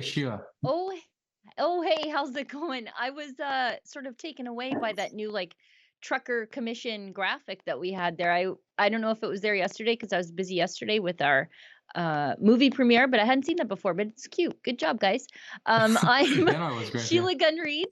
Sheila. Oh, oh, hey, how's it going? I was sort of taken away by that new trucker commission graphic that we had there. I don't know if it was there yesterday because I was busy yesterday with our movie premiere, but I hadn't seen that before. But it's cute. Good job, guys. I'm Yeah, no, it was great. Yeah. Sheila Gunreed.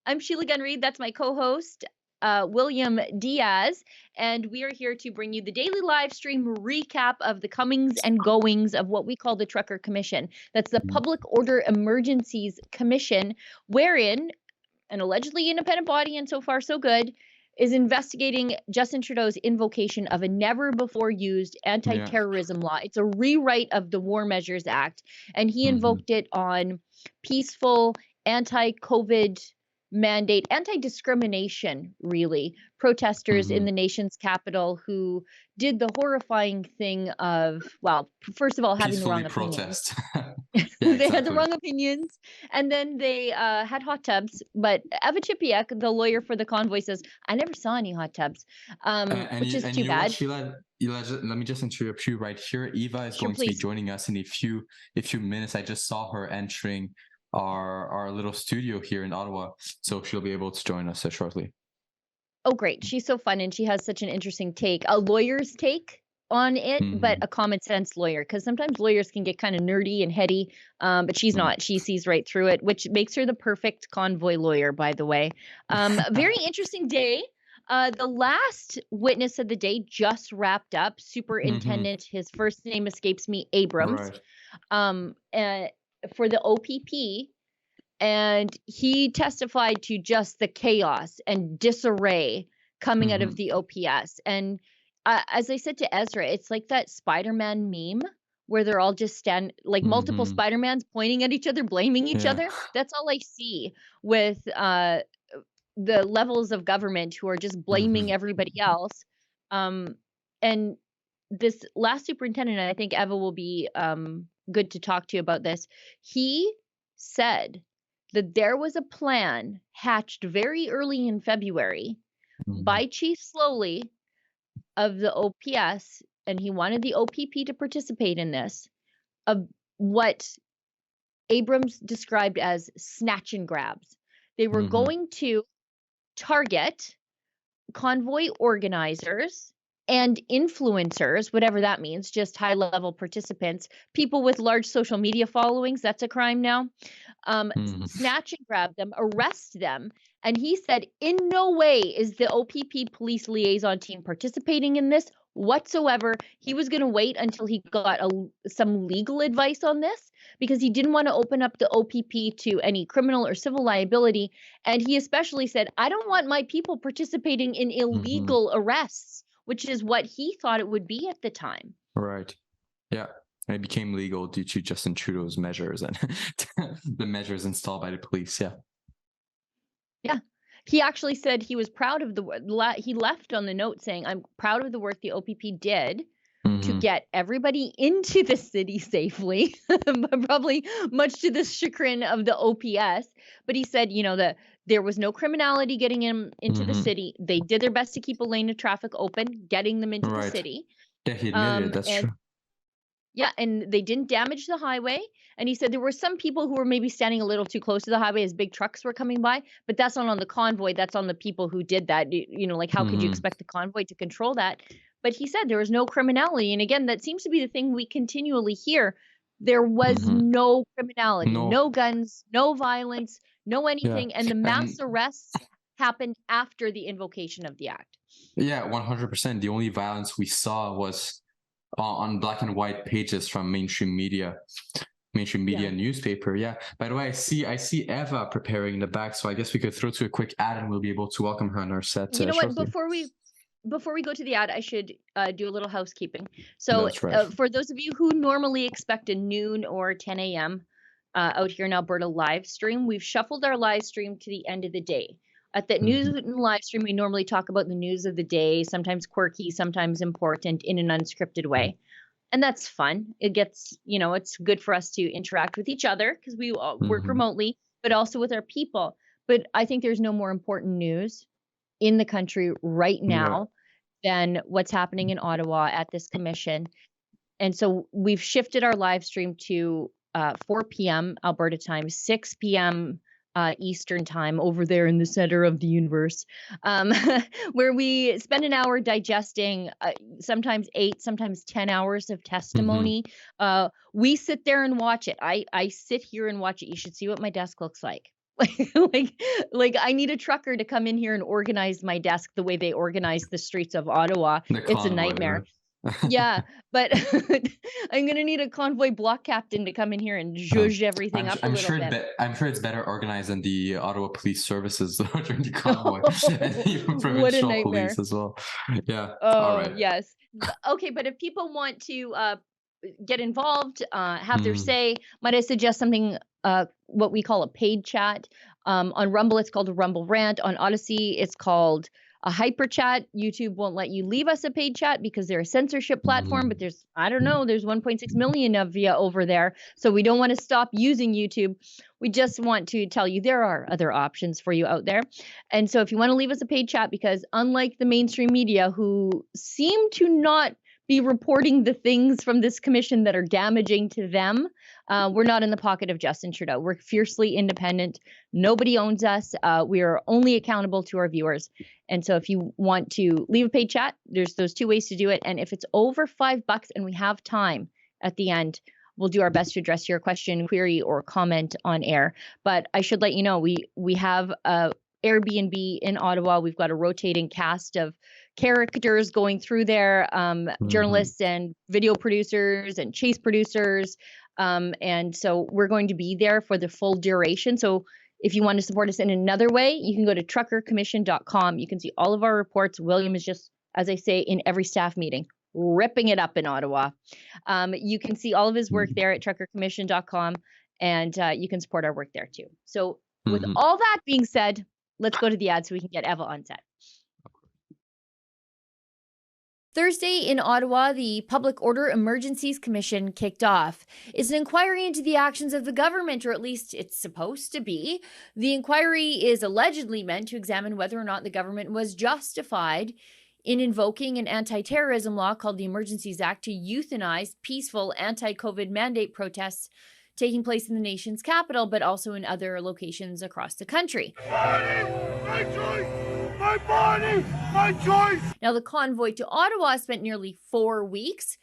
I'm Sheila Gunreed. That's my co-host, William Diaz, and we are here to bring you the daily live stream recap of the comings and goings of what we call the Trucker Commission. That's the Mhm. Public Order Emergencies Commission, wherein an allegedly independent body, and so far so good, is investigating Justin Trudeau's invocation of a never before used Yeah. anti-terrorism law. It's a rewrite of the War Measures Act, and he hmm invoked it on peaceful anti-COVID mandate, anti-discrimination, really, protesters in hmm the nation's capital who did the horrifying thing of, well, first of all, having the Peacefully wrong opinions. protest. Yeah, They had the exactly. wrong opinions, and then they had hot tubs. But Eva Chipiuk, the lawyer for the convoy, says, "I never saw any hot tubs," And which you is and too you know what, bad. Sheila? Let me just interrupt you right here. Eva is Sure, going to be please. joining us in a few minutes. I just saw her entering our little studio here in Ottawa, so she'll be able to join us shortly. Oh, great. She's so fun, and she has such an interesting take, a lawyer's take on it, but hmm a common sense lawyer, because sometimes lawyers can get kind of nerdy and heady, but she's not. She sees right through it, which makes her the perfect convoy lawyer, by the way. A very interesting day. The last witness of the day just wrapped up. hmm Superintendent, his first name escapes me, Abrams, Right. um, uh, for the OPP, and he testified to just the chaos and disarray coming out of hmm the OPS. And as I said to Ezra, it's like that Spider-Man meme where they're all just like multiple hmm Spider-Mans pointing at each other, blaming each Yeah. other. That's all I see with the levels of government who are just blaming hmm everybody else. Um, and this last superintendent, I think Eva will be good to talk to you about this. He said that there was a plan hatched very early in February hmm by Chief Slowly of the OPS, and he wanted the OPP to participate in this, of what Abrams described as snatch and grabs. They were hmm going to target convoy organizers and influencers, whatever that means, just high level participants, people with large social media followings, that's a crime now. hmm Snatch and grab them, arrest them. And he said, in no way is the OPP police liaison team participating in this whatsoever. He was going to wait until he got some legal advice on this because he didn't want to open up the OPP to any criminal or civil liability. And he especially said, I don't want my people participating in hmm illegal arrests, which is what he thought it would be at the time. Right. Yeah. And it became legal due to Justin Trudeau's measures and the measures installed by the police. Yeah. Yeah. He actually said he was proud of he left on the note saying, I'm proud of the work the OPP did to hmm get everybody into the city safely, probably much to the chagrin of the OPS. But he said, that there was no criminality getting him into the hmm city. They did their best to keep a lane of traffic open, getting them into the Right. city. Yeah, he admitted it. That's And true. yeah, and they didn't damage the highway. And he said there were some people who were maybe standing a little too close to the highway as big trucks were coming by, but that's not on the convoy. That's on the people who did that. Like how could you hmm expect the convoy to control that? But he said there was no criminality. And again, that seems to be the thing we continually hear. There was hmm no criminality, No. no guns, no violence, no Yeah. anything. And the mass And arrests happened after the invocation of the act. yeah, 100%. The only violence we saw was on black and white pages from mainstream Yeah. media newspaper. Yeah. By the way, I see Eva preparing in the back, so I guess we could throw to a quick ad and we'll be able to welcome her on our set You know what? shortly. Before we go to the ad, I should do a little housekeeping. So, That's right. for those of you who normally expect a noon or 10 a.m. Out here in Alberta live stream, we've shuffled our live stream to the end of the day. At that news hmm live stream, we normally talk about the news of the day, sometimes quirky, sometimes important, in an unscripted way. And that's fun. It gets, it's good for us to interact with each other because we all work hmm remotely, but also with our people. But I think there's no more important news in the country right Yeah. now than what's happening in Ottawa at this commission. And so we've shifted our live stream to 4 p.m. Alberta time, 6 p.m. Eastern time over there in the center of the universe, where we spend an hour digesting sometimes 8, sometimes 10 hours of testimony. We sit there and watch it. I sit here and watch it. You should see what my desk looks like. like I need a trucker to come in here and organize my desk the way they organize the streets of Ottawa. It's a nightmare. Yeah, but I'm gonna need a convoy block captain to come in here and zhuzh everything up a little bit. I'm sure it's better organized than the Ottawa Police Services during the convoy, and even What a provincial nightmare. police as well. Yeah. Oh, All right. yes. Okay, but if people want to get involved, have their say, might I suggest something, what we call a paid chat? On Rumble, it's called a Rumble Rant. On Odyssey, it's called a hyper chat. YouTube won't let you leave us a paid chat because they're a censorship platform, but there's, I don't know, there's 1.6 million of you over there. So we don't want to stop using YouTube. We just want to tell you there are other options for you out there. And so if you want to leave us a paid chat, because unlike the mainstream media who seem to not be reporting the things from this commission that are damaging to them, we're not in the pocket of Justin Trudeau. We're fiercely independent. Nobody owns us. We are only accountable to our viewers. And so if you want to leave a paid chat, there's those 2 ways to do it. And if it's over $5 and we have time at the end, we'll do our best to address your question, query, or comment on air. But I should let you know, we have Airbnb in Ottawa. We've got a rotating cast of characters going through there, journalists and video producers and chase producers. And so we're going to be there for the full duration. So if you want to support us in another way, you can go to truckercommission.com. You can see all of our reports. William is just, as I say, in every staff meeting, ripping it up in Ottawa. You can see all of his work there at truckercommission.com, and you can support our work there too. So with all that being said, let's go to the ad so we can get Eva on set. Thursday in Ottawa, the Public Order Emergencies Commission kicked off. It's an inquiry into the actions of the government, or at least it's supposed to be. The inquiry is allegedly meant to examine whether or not the government was justified in invoking an anti-terrorism law called the Emergencies Act to euthanize peaceful anti-COVID mandate protests taking place in the nation's capital, but also in other locations across the country. My choice! My body! My choice! Now, the convoy to Ottawa spent nearly 4 weeks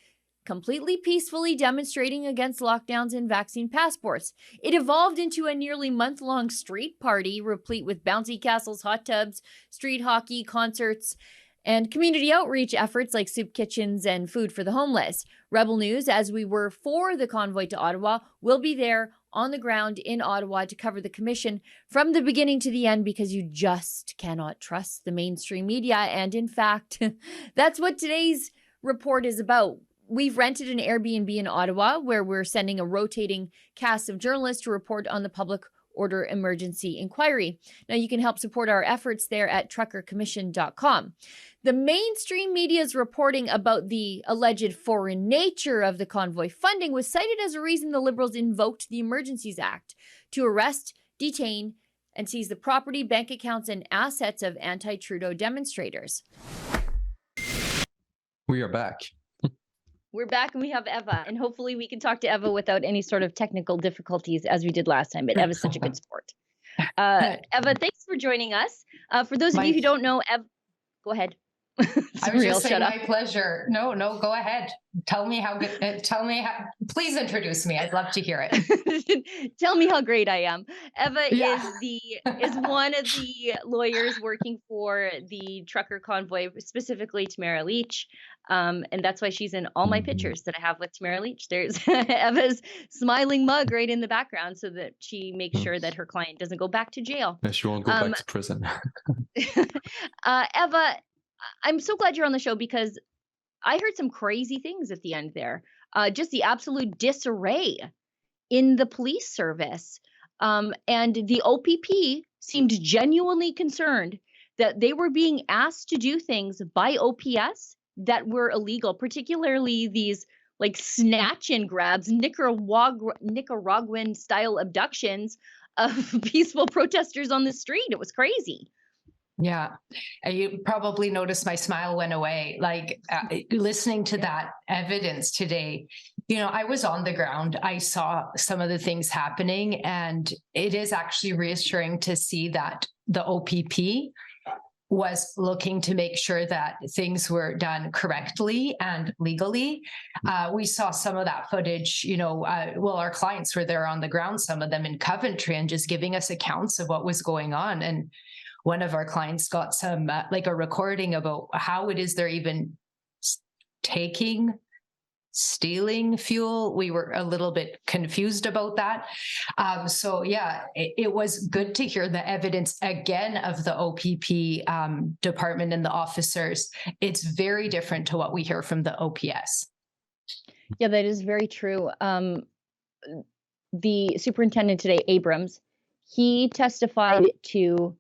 completely peacefully demonstrating against lockdowns and vaccine passports. It evolved into a nearly month-long street party replete with bouncy castles, hot tubs, street hockey, concerts, and community outreach efforts like soup kitchens and food for the homeless. Rebel News, as we were for the convoy to Ottawa, will be there on the ground in Ottawa to cover the commission from the beginning to the end, because you just cannot trust the mainstream media. And in fact, that's what today's report is about. We've rented an Airbnb in Ottawa where we're sending a rotating cast of journalists to report on the Public Order Emergency Inquiry. Now, you can help support our efforts there at truckercommission.com. The mainstream media's reporting about the alleged foreign nature of the convoy funding was cited as a reason the Liberals invoked the Emergencies Act to arrest, detain, and seize the property, bank accounts, and assets of anti-Trudeau demonstrators. We are back. We're back and we have Eva, and hopefully we can talk to Eva without any sort of technical difficulties as we did last time, but Eva's such a good sport. Eva, thanks for joining us. For those of you who don't know, Eva, go ahead. I was just saying my pleasure. No, go ahead. Tell me how good, please introduce me. I'd love to hear it. Tell me how great I am. Eva is one of the lawyers working for the trucker convoy, specifically Tamara Leach. And that's why she's in all my pictures that I have with Tamara Leach. There's Eva's smiling mug right in the background so that she makes sure that her client doesn't go back to jail. Yeah, she won't go back to prison. Eva, I'm so glad you're on the show because I heard some crazy things at the end there. Just the absolute disarray in the police service. And the OPP seemed genuinely concerned that they were being asked to do things by OPS that were illegal, particularly these like snatch and grabs, Nicaraguan style abductions of peaceful protesters on the street. It was crazy. Yeah. You probably noticed my smile went away. Like listening to that evidence today, I was on the ground. I saw some of the things happening, and it is actually reassuring to see that the OPP was looking to make sure that things were done correctly and legally. We saw some of that footage, our clients were there on the ground, some of them in Coventry, and just giving us accounts of what was going on. And one of our clients got some, a recording about how it is they're even stealing fuel. We were a little bit confused about that. It was good to hear the evidence again of the OPP department and the officers. It's very different to what we hear from the OPS. Yeah, that is very true. The superintendent today, Abrams, he testified to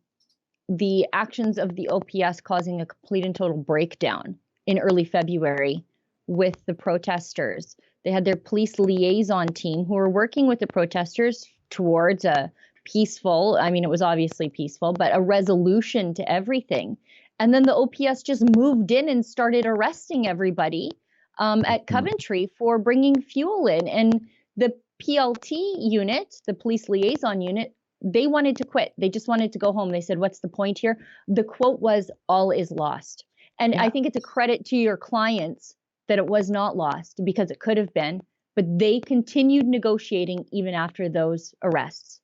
the actions of the OPS causing a complete and total breakdown in early February with the protesters. They had their police liaison team who were working with the protesters towards a peaceful, it was obviously peaceful, but a resolution to everything. And then the OPS just moved in and started arresting everybody at Coventry for bringing fuel in. And the PLT unit, the police liaison unit, they wanted to quit. They just wanted to go home. They said, what's the point here? The quote was, all is lost. And I think it's a credit to your clients that it was not lost, because it could have been, but they continued negotiating even after those arrests.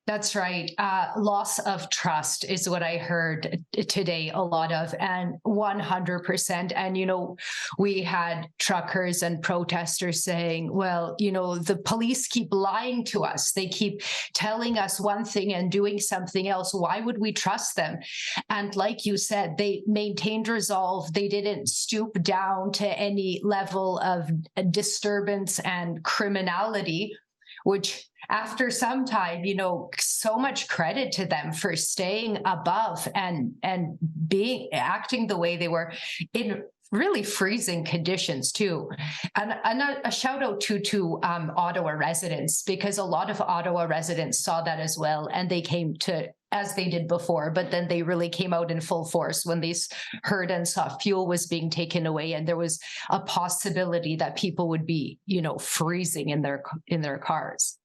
That's right. Loss of trust is what I heard today, a lot of, and 100%. And, we had truckers and protesters saying, well, the police keep lying to us. They keep telling us one thing and doing something else. Why would we trust them? And like you said, they maintained resolve. They didn't stoop down to any level of disturbance and criminality, which after some time, so much credit to them for staying above and acting the way they were in really freezing conditions too. And a shout out to Ottawa residents, because a lot of Ottawa residents saw that as well. And they came to, as they did before, but then they really came out in full force when they heard and saw fuel was being taken away. And there was a possibility that people would be, freezing in their cars.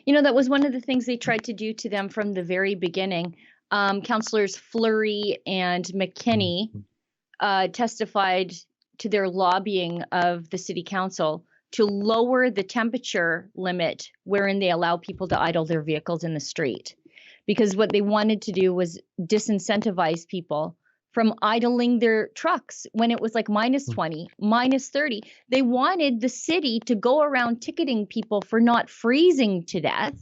That was one of the things they tried to do to them from the very beginning. Councillors Fleury and McKinney testified to their lobbying of the city council to lower the temperature limit wherein they allow people to idle their vehicles in the street. Because what they wanted to do was disincentivize people from idling their trucks when it was like minus 20, minus 30. They wanted the city to go around ticketing people for not freezing to death.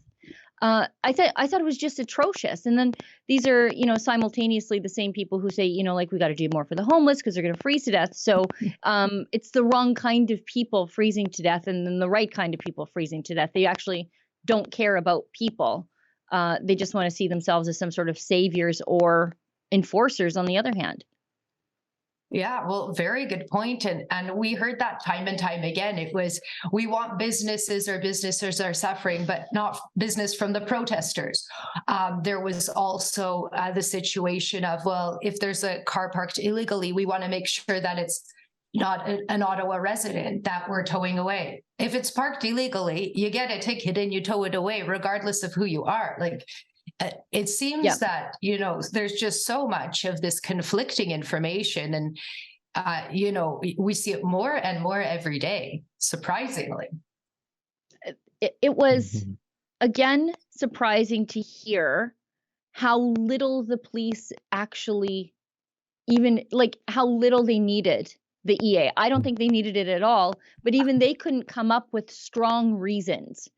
I thought it was just atrocious. And then these are, simultaneously the same people who say, we got to do more for the homeless because they're going to freeze to death. So it's the wrong kind of people freezing to death, and then the right kind of people freezing to death. They actually don't care about people. They just want to see themselves as some sort of saviors or enforcers on the other hand. Yeah, well, very good point. And we heard that time and time again. It was, we want businesses are suffering, but not business from the protesters. There was also the situation of, well, if there's a car parked illegally, we want to make sure that it's not an Ottawa resident that we're towing away. If it's parked illegally, you get a ticket and you tow it away, regardless of who you are. It seems that, there's just so much of this conflicting information, and, we see it more and more every day, surprisingly. It was, again, surprising to hear how little the police actually how little they needed the EA. I don't think they needed it at all, but even they couldn't come up with strong reasons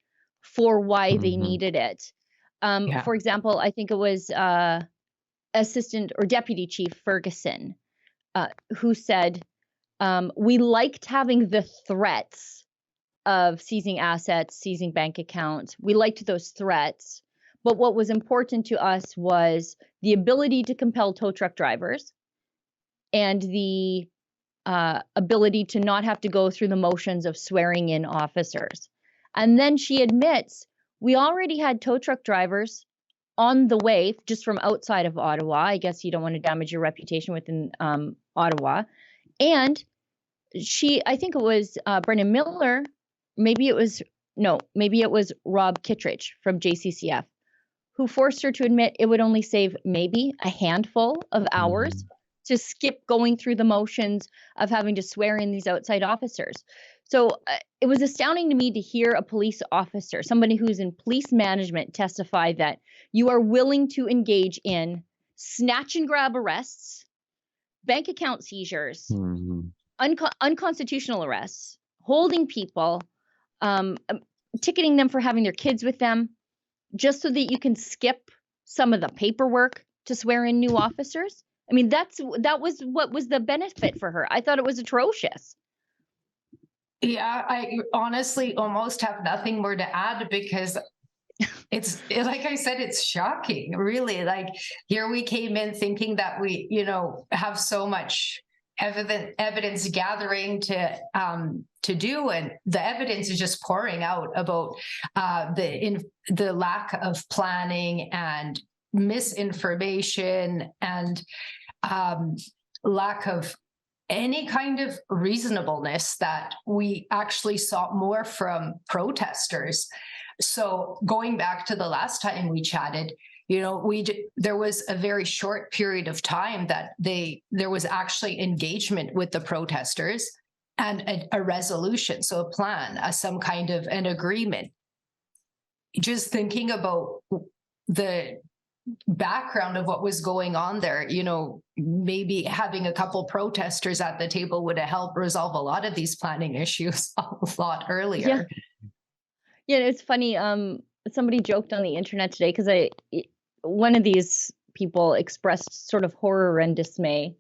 for why they needed it. For example, I think it was Assistant or Deputy Chief Ferguson who said, we liked having the threats of seizing assets, seizing bank accounts. We liked those threats. But what was important to us was the ability to compel tow truck drivers and the ability to not have to go through the motions of swearing in officers. And then she admits, we already had tow truck drivers on the way, just from outside of Ottawa. I guess you don't want to damage your reputation within Ottawa. And I think it was Brendan Miller, maybe it was Rob Kittredge from JCCF, who forced her to admit it would only save maybe a handful of hours to skip going through the motions of having to swear in these outside officers. So it was astounding to me to hear a police officer, somebody who's in police management, testify that you are willing to engage in snatch and grab arrests, bank account seizures, unconstitutional arrests, holding people, ticketing them for having their kids with them, just so that you can skip some of the paperwork to swear in new officers. I mean, that was what was the benefit for her. I thought it was atrocious. Yeah, I honestly almost have nothing more to add, because it's like I said, it's shocking, really. Like, here we came in thinking that we, have so much evidence gathering to do, and the evidence is just pouring out about the lack of planning and misinformation and lack of any kind of reasonableness that we actually saw more from protesters. So going back to the last time we chatted, there was a very short period of time that there was actually engagement with the protesters and a resolution, so a plan, some kind of an agreement. Just thinking about the background of what was going on there, maybe having a couple protesters at the table would have helped resolve a lot of these planning issues a lot earlier. Yeah, it's funny. Somebody joked on the internet today, because one of these people expressed sort of horror and dismay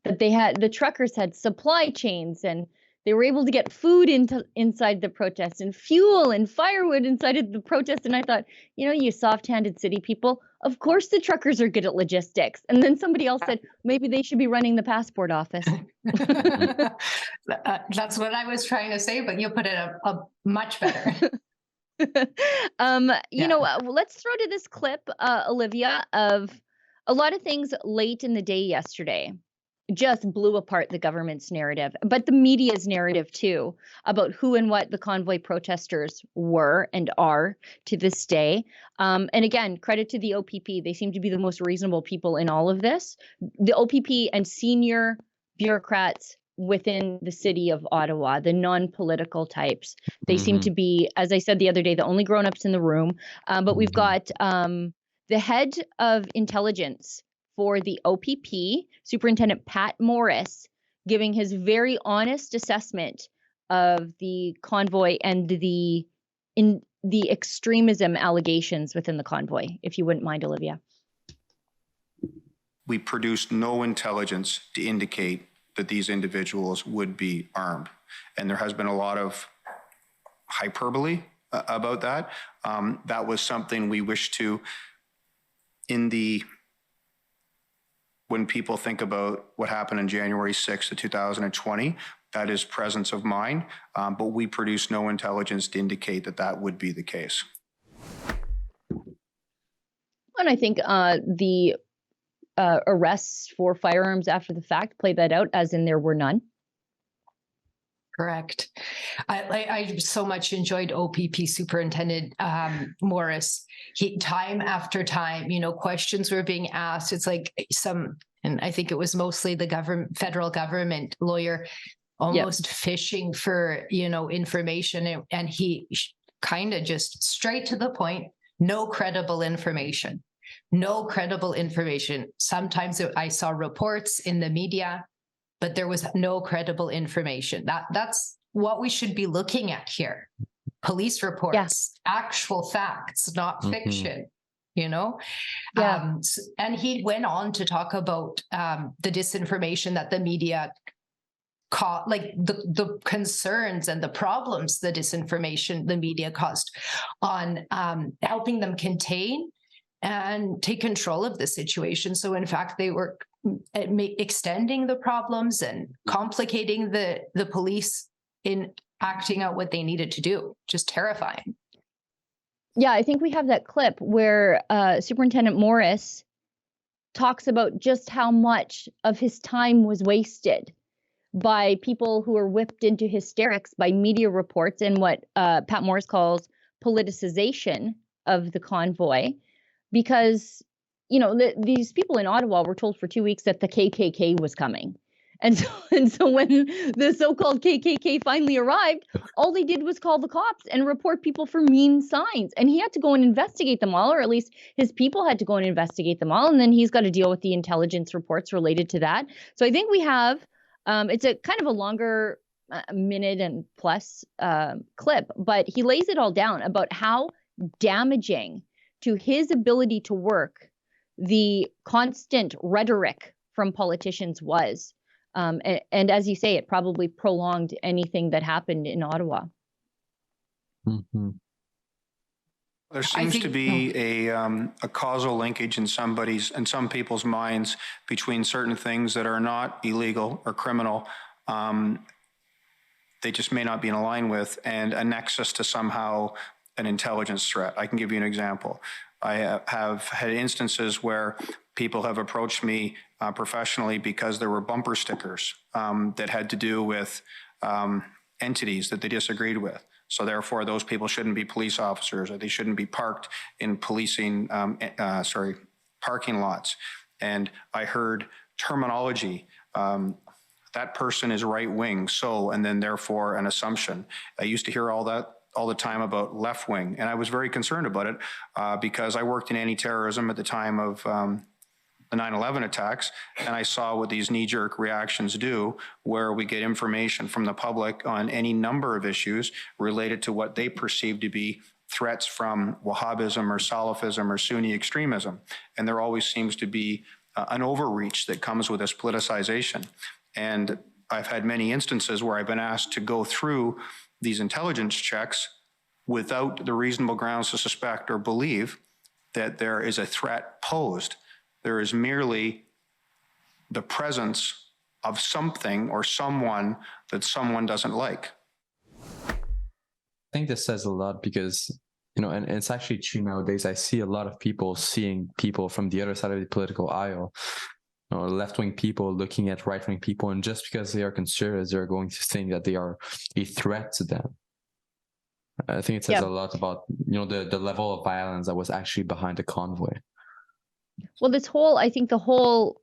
that the truckers had supply chains, and they were able to get food inside the protest, and fuel and firewood inside of the protest. And I thought, you soft-handed city people, of course the truckers are good at logistics. And then somebody else said, maybe they should be running the passport office. That's what I was trying to say, but you put it up much better. Let's throw to this clip, Olivia, of a lot of things late in the day yesterday just blew apart the government's narrative, but the media's narrative too, about who and what the convoy protesters were and are to this day. And again, credit to the OPP. They seem to be the most reasonable people in all of this. The OPP and senior bureaucrats within the city of Ottawa, the non-political types, they seem to be, as I said the other day, the only grown-ups in the room. But we've got the head of intelligence for the OPP, Superintendent Pat Morris, giving his very honest assessment of the convoy and the extremism allegations within the convoy. If you wouldn't mind, Olivia. We produced no intelligence to indicate that these individuals would be armed. And there has been a lot of hyperbole about that. That was something we wish to, when people think about what happened on January 6th of 2020, that is presence of mind, but we produced no intelligence to indicate that that would be the case. And I think the arrests for firearms after the fact play that out, as in there were none. Correct. I so much enjoyed OPP Superintendent Morris. Time after time, questions were being asked. It's like and I think it was mostly the federal government lawyer, almost fishing for, information. And he kind of just straight to the point, no credible information. Sometimes I saw reports in the media, but there was no credible information. That's what we should be looking at here. Police reports, actual facts, not fiction, and he went on to talk about the disinformation that the media caught, like the concerns and the problems the disinformation the media caused on helping them contain and take control of the situation. So in fact, they were extending the problems and complicating the police in acting out what they needed to do. Just terrifying. Yeah, I think we have that clip where Superintendent Morris talks about just how much of his time was wasted by people who are whipped into hysterics by media reports and what Pat Morris calls politicization of the convoy. Because, you know, these people in Ottawa were told for 2 weeks that the KKK was coming. And so when the so-called KKK finally arrived, all they did was call the cops and report people for mean signs. And he had to go and investigate them all, or at least his people had to go and investigate them all. And then he's got to deal with the intelligence reports related to that. So I think we have, it's a kind of a longer minute and plus clip, but he lays it all down about how damaging to his ability to work the constant rhetoric from politicians was. And as you say, it probably prolonged anything that happened in Ottawa. Mm-hmm. There seems to be a causal linkage in some people's minds between certain things that are not illegal or criminal. They just may not be in line with, and a nexus to somehow an intelligence threat. I can give you an example. I have had instances where people have approached me professionally because there were bumper stickers that had to do with entities that they disagreed with. So therefore, those people shouldn't be police officers, or they shouldn't be parked in parking lots. And I heard terminology, that person is right wing, so, and then therefore an assumption. I used to hear all that all the time about left wing, and I was very concerned about it because I worked in anti-terrorism at the time of the 9/11 attacks, and I saw what these knee-jerk reactions do, where we get information from the public on any number of issues related to what they perceive to be threats from Wahhabism or Salafism or Sunni extremism. And there always seems to be an overreach that comes with this politicization. And I've had many instances where I've been asked to go through these intelligence checks without the reasonable grounds to suspect or believe that there is a threat posed. There is merely the presence of something or someone that someone doesn't like. I think this says a lot because, you know, and it's actually true nowadays. I see a lot of people seeing people from the other side of the political aisle, you know, left-wing people looking at right-wing people, and just because they are conservatives, they're going to think that they are a threat to them. I think it says a lot about, you know, the level of violence that was actually behind the convoy. Well, I think the whole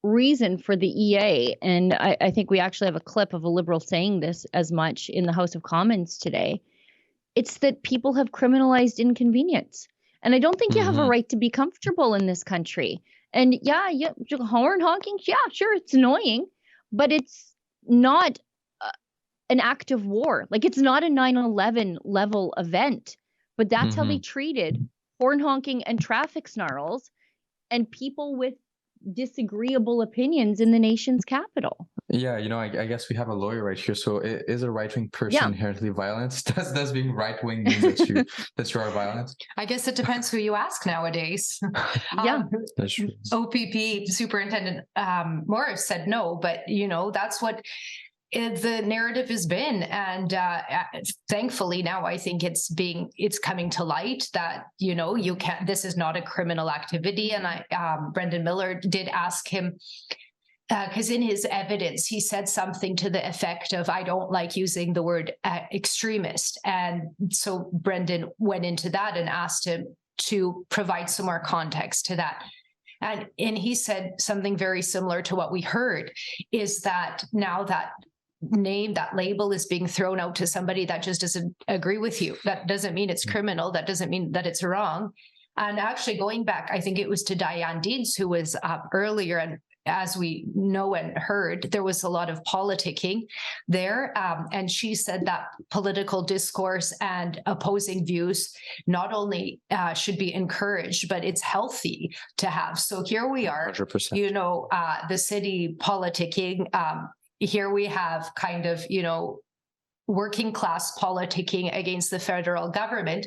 reason for the EA, and I think we actually have a clip of a Liberal saying this as much in the House of Commons today, it's that people have criminalized inconvenience. And I don't think you have a right to be comfortable in this country. And horn honking, sure, it's annoying, but it's not an act of war. Like, it's not a 9/11 level event, but that's how they treated horn honking and traffic snarls and people with disagreeable opinions in the nation's capital. Yeah, you know, I guess we have a lawyer right here. So is a right-wing person inherently violent? Does being right-wing mean that you are violent? I guess it depends who you ask nowadays. That's true. OPP Superintendent Morris said no, but you know, that's what the narrative has been, and thankfully now I think it's coming to light that, you know, this is not a criminal activity. And Brendan Miller did ask him, because in his evidence he said something to the effect of, I don't like using the word extremist, and so Brendan went into that and asked him to provide some more context to that. And he said something very similar to what we heard, is that now that label is being thrown out to somebody that just doesn't agree with you. That doesn't mean it's criminal. That doesn't mean that it's wrong. And actually going back, I think it was to Diane Deeds who was up earlier, and as we know and heard, there was a lot of politicking there. And she said that political discourse and opposing views not only should be encouraged, but it's healthy to have. So here we are, 100%. You know, the city politicking. Here we have kind of, you know, working class politicking against the federal government.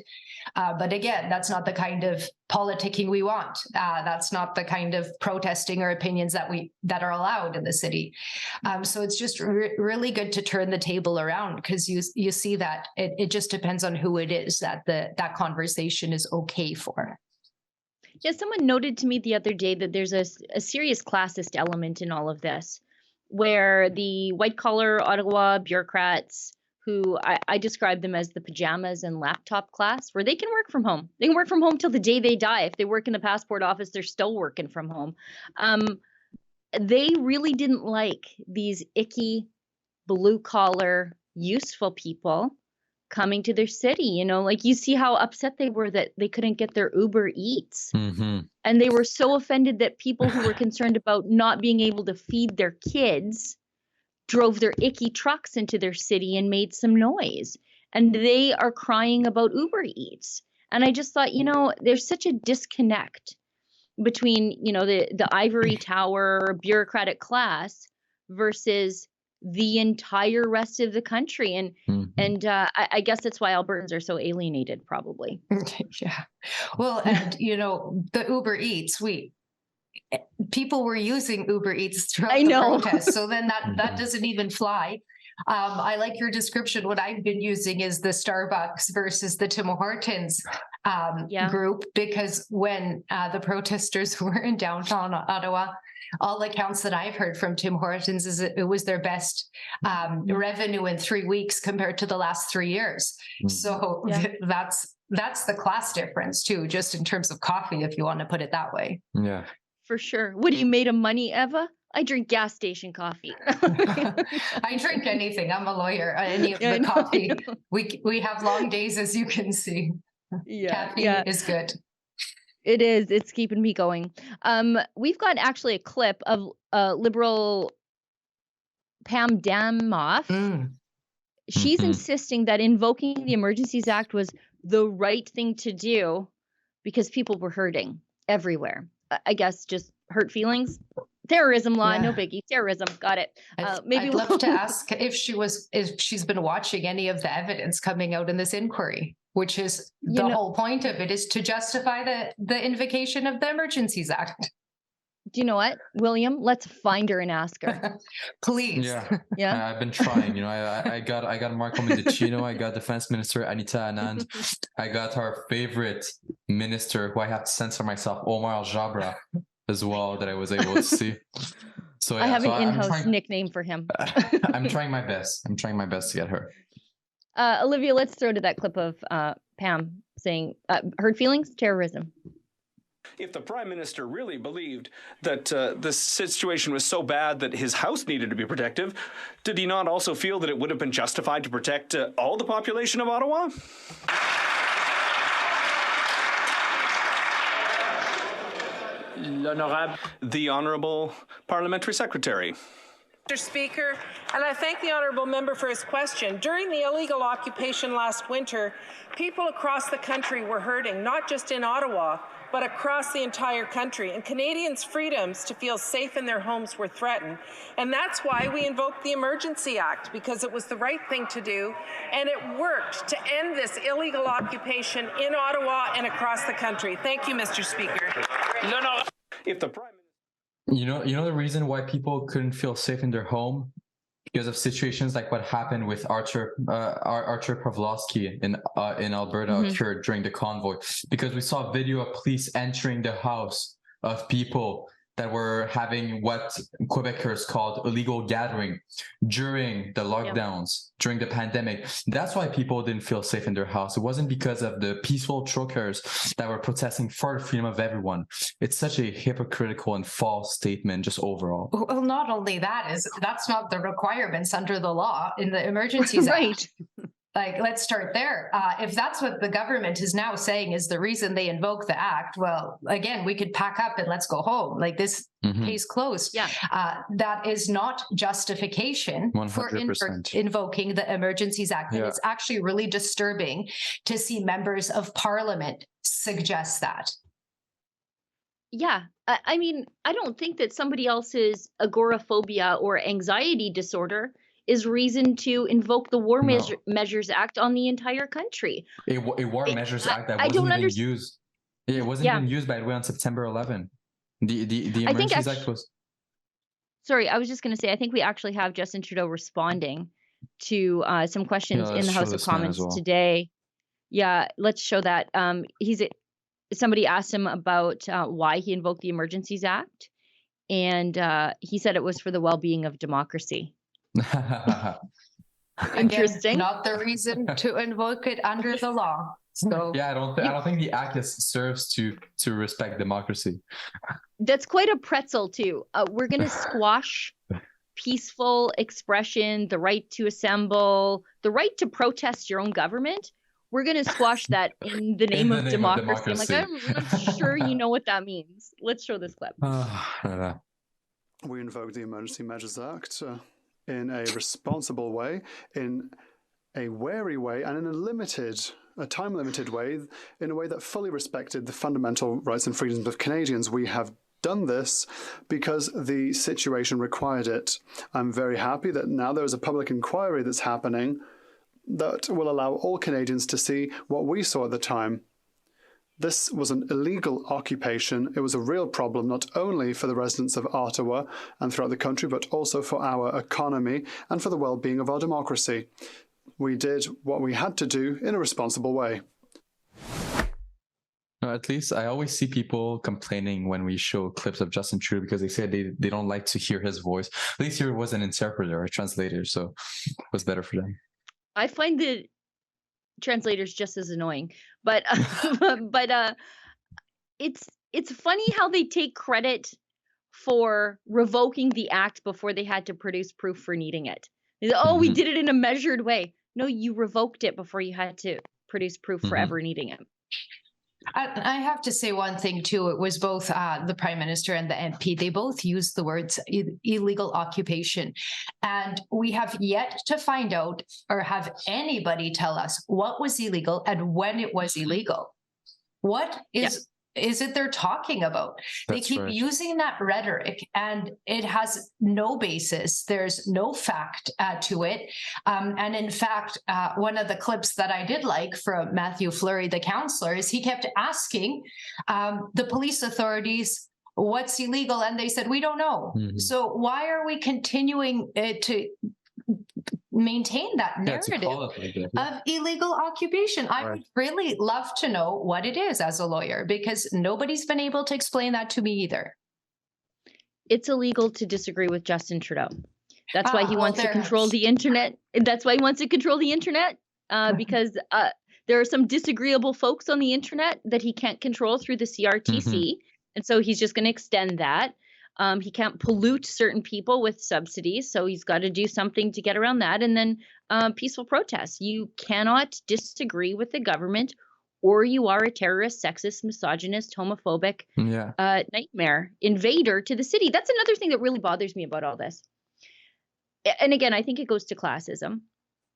But again, that's not the kind of politicking we want. That's not the kind of protesting or opinions that are allowed in the city. So it's just really good to turn the table around, because you see that it just depends on who it is that that conversation is okay for. Yeah, someone noted to me the other day that there's a serious classist element in all of this, where the white-collar Ottawa bureaucrats, who I describe them as the pajamas and laptop class, where they can work from home. They can work from home till the day they die. If they work in the passport office, they're still working from home. They really didn't like these icky, blue-collar, useful people coming to their city. You know, like, you see how upset they were that they couldn't get their Uber Eats. Mm-hmm. And they were so offended that people who were concerned about not being able to feed their kids drove their icky trucks into their city and made some noise. And they are crying about Uber Eats. And I just thought, you know, there's such a disconnect between, you know, the ivory tower bureaucratic class versus the entire rest of the country. And I guess that's why Albertans are so alienated, probably. Yeah. Well, and, you know, the Uber Eats, people were using Uber Eats throughout the protest. So then that doesn't even fly. I like your description. What I've been using is the Starbucks versus the Tim Hortons group, because when the protesters were in downtown Ottawa, all accounts that I've heard from Tim Hortons is it was their best revenue in 3 weeks compared to the last 3 years. So that's the class difference too, just in terms of coffee, if you want to put it that way. Yeah. For sure. What, are you made of money, Eva? I drink gas station coffee. I drink anything. I'm a lawyer. Any of the coffee. We have long days, as you can see. Caffeine is good. It is. It's keeping me going. We've got actually a clip of Liberal Pam Damoff. She's insisting that invoking the Emergencies Act was the right thing to do because people were hurting everywhere. I guess just hurt feelings. Terrorism law, no biggie. Terrorism, got it. Maybe I'd love to ask if she's been watching any of the evidence coming out in this inquiry, which is the whole point of it, is to justify the invocation of the Emergencies Act. Do you know what, William? Let's find her and ask her. Please. Yeah. I've been trying. You know, I got Marco Mendicino. I got Defense Minister Anita Anand. I got our favorite minister, who I have to censor myself, Omar Al-Jabra, as well, that I was able to see. So I have an in-house nickname for him. I'm trying my best. I'm trying my best to get her. Olivia, let's throw to that clip of Pam saying, hurt feelings, terrorism. If the Prime Minister really believed that the situation was so bad that his house needed to be protective, did he not also feel that it would have been justified to protect all the population of Ottawa? The Honourable Parliamentary Secretary. Mr. Speaker, and I thank the honourable member for his question. During the illegal occupation last winter, people across the country were hurting, not just in Ottawa, but across the entire country. And Canadians' freedoms to feel safe in their homes were threatened. And that's why we invoked the Emergency Act, because it was the right thing to do. And it worked to end this illegal occupation in Ottawa and across the country. Thank you, Mr. Speaker. If the Prime Minister... You know the reason why people couldn't feel safe in their home? Because of situations like what happened with Archer Pavlovsky in Alberta occurred during the convoy. Because we saw a video of police entering the house of people that were having what Quebecers called illegal gathering during the lockdowns, during the pandemic. That's why people didn't feel safe in their house. It wasn't because of the peaceful truckers that were protesting for the freedom of everyone. It's such a hypocritical and false statement just overall. Well, not only that's not the requirements under the law in the Emergencies Act. Like, let's start there. If that's what the government is now saying is the reason they invoke the act, well, again, we could pack up and let's go home. Like, this case closed. That is not justification 100%. For invoking the Emergencies Act. And it's actually really disturbing to see members of Parliament suggest that. Yeah. I mean, I don't think that somebody else's agoraphobia or anxiety disorder is reason to invoke the War No. Measures Act on the entire country. A War Measures Act that I wasn't don't even understand. used. Yeah, it wasn't even used, by the way, on September 11. The I think Emergencies Act was. Sorry, I was just going to say, I think we actually have Justin Trudeau responding to some questions in the House of Commons today. Yeah, let's show that. Somebody asked him about why he invoked the Emergencies Act, and he said it was for the well-being of democracy. Interesting. Again, not the reason to invoke it under the law. So yeah, I don't think the act serves to respect democracy. That's quite a pretzel too. We're going to squash peaceful expression, the right to assemble, the right to protest your own government. We're going to squash that in the name of democracy. I'm like, I'm not sure you know what that means. Let's show this clip. We invoked the Emergency Measures Act in a responsible way, in a wary way, and in a time-limited way, in a way that fully respected the fundamental rights and freedoms of Canadians. We have done this because the situation required it. I'm very happy that now there is a public inquiry that's happening that will allow all Canadians to see what we saw at the time. This was an illegal occupation. It was a real problem, not only for the residents of Ottawa and throughout the country, but also for our economy and for the well-being of our democracy. We did what we had to do in a responsible way. No, at least I always see people complaining when we show clips of Justin Trudeau because they say they don't like to hear his voice. At least here was an interpreter or a translator, so it was better for them. I find the translators just as annoying, but it's funny how they take credit for revoking the act before they had to produce proof for needing it. They say, oh, we did it in a measured way. No, you revoked it before you had to produce proof for ever needing it. I have to say one thing too. It was both the Prime Minister and the MP. They both used the words illegal occupation. And we have yet to find out or have anybody tell us what was illegal and when it was illegal. What is it they're talking about? They keep using that rhetoric and it has no basis. There's no fact to it. And in fact, one of the clips that I did like from Matthew Fleury, the councillor, is he kept asking the police authorities what's illegal. And they said, we don't know. So why are we continuing to maintain that narrative of illegal occupation? I would really love to know what it is as a lawyer, because nobody's been able to explain that to me either. It's illegal to disagree with Justin Trudeau. That's why he wants to control the internet. That's why he wants to control the internet, because there are some disagreeable folks on the internet that he can't control through the CRTC. And so he's just going to extend that. He can't pollute certain people with subsidies, so he's got to do something to get around that. And then peaceful protests. You cannot disagree with the government, or you are a terrorist, sexist, misogynist, homophobic nightmare invader to the city. That's another thing that really bothers me about all this. And again, I think it goes to classism.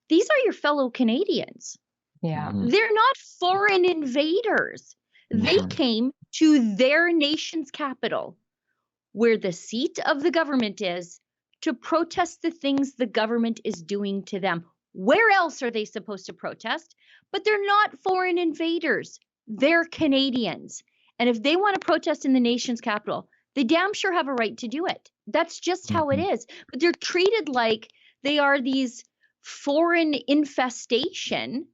These are your fellow Canadians. Yeah. They're not foreign invaders. They came to their nation's capital, where the seat of the government is, to protest the things the government is doing to them. Where else are they supposed to protest? But they're not foreign invaders. They're Canadians. And if they want to protest in the nation's capital, they damn sure have a right to do it. That's just how it is. But they're treated like they are these foreign infestation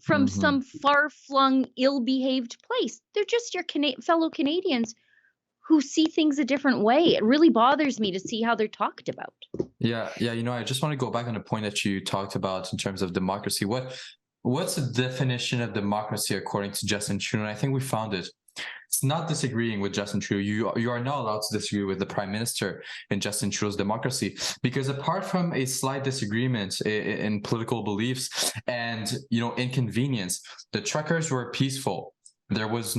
from some far-flung, ill-behaved place. They're just your fellow Canadians who see things a different way. It really bothers me to see how they're talked about. Yeah. I just want to go back on a point that you talked about in terms of democracy. What's the definition of democracy according to Justin Trudeau? And I think we found it. It's not disagreeing with Justin Trudeau. You are not allowed to disagree with the Prime Minister in Justin Trudeau's democracy, because apart from a slight disagreement in political beliefs and inconvenience, the truckers were peaceful. There was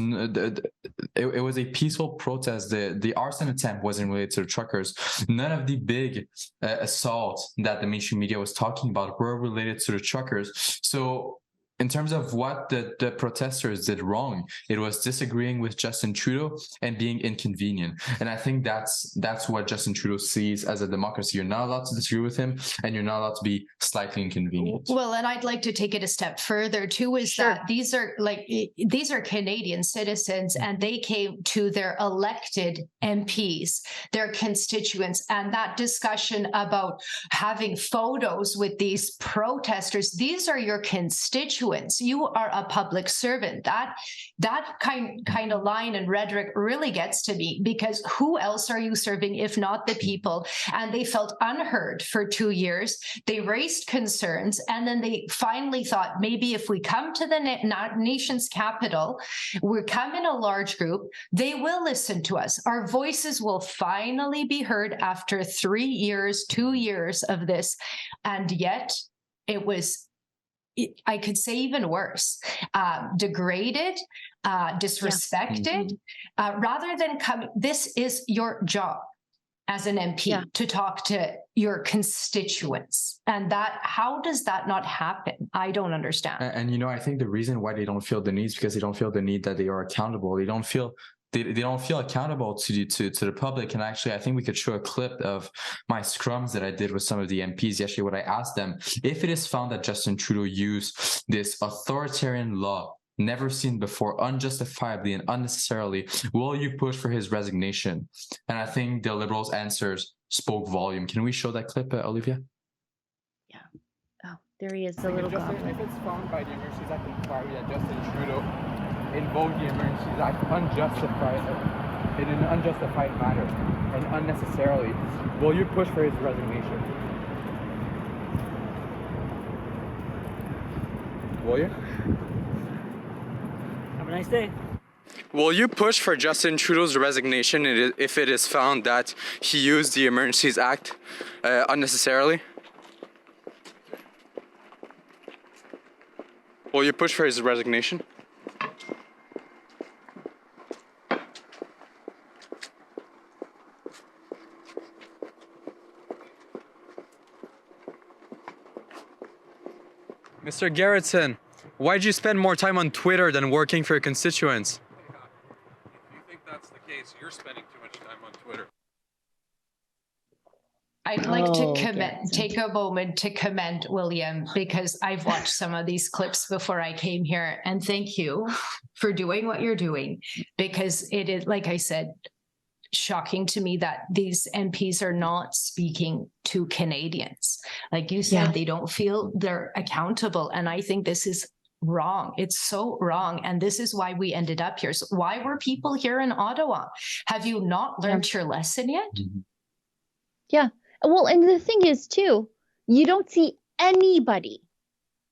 it was a peaceful protest. The arson attempt wasn't related to the truckers. None of the big assaults that the mainstream media was talking about were related to the truckers. So in terms of what the protesters did wrong, it was disagreeing with Justin Trudeau and being inconvenient. And I think that's what Justin Trudeau sees as a democracy. You're not allowed to disagree with him, and you're not allowed to be slightly inconvenient. Well, and I'd like to take it a step further too, is that these are Canadian citizens, and they came to their elected MPs, their constituents, and that discussion about having photos with these protesters, these are your constituents. You are a public servant. That kind of line and rhetoric really gets to me, because who else are you serving if not the people? And they felt unheard for 2 years. They raised concerns, and then they finally thought, maybe if we come to the nation's capital, we come in a large group, they will listen to us. Our voices will finally be heard after 3 years, 2 years of this. And yet it was, I could say even worse, degraded, disrespected, rather than come. This is your job as an MP to talk to your constituents. And that, how does that not happen? I don't understand. And I think the reason why they don't feel the need is because they don't feel the need that they are accountable. They don't feel accountable to the public. And actually, I think we could show a clip of my scrums that I did with some of the MPs yesterday, what I asked them: if it is found that Justin Trudeau used this authoritarian law, never seen before, unjustifiably and unnecessarily, will you push for his resignation? And I think the Liberals' answers spoke volume. Can we show that clip, Olivia? Yeah. Oh, there he is, the little goblin. If it's found by the Emergencies Act inquiry that Justin Trudeau invoked the Emergencies Act in an unjustified manner and unnecessarily, will you push for his resignation? Will you? Have a nice day. Will you push for Justin Trudeau's resignation if it is found that he used the Emergencies Act unnecessarily? Will you push for his resignation? Mr. Gerritsen, why did you spend more time on Twitter than working for your constituents? If you think that's the case, you're spending too much time on Twitter. I'd like to take a moment to commend William, because I've watched some of these clips before I came here, and thank you for doing what you're doing, because it is, like I said, shocking to me that these MPs are not speaking to Canadians. Like you said, they don't feel they're accountable. And I think this is wrong. It's so wrong. And this is why we ended up here. So why were people here in Ottawa? Have you not learned your lesson yet? Yeah. Well, and the thing is too, you don't see anybody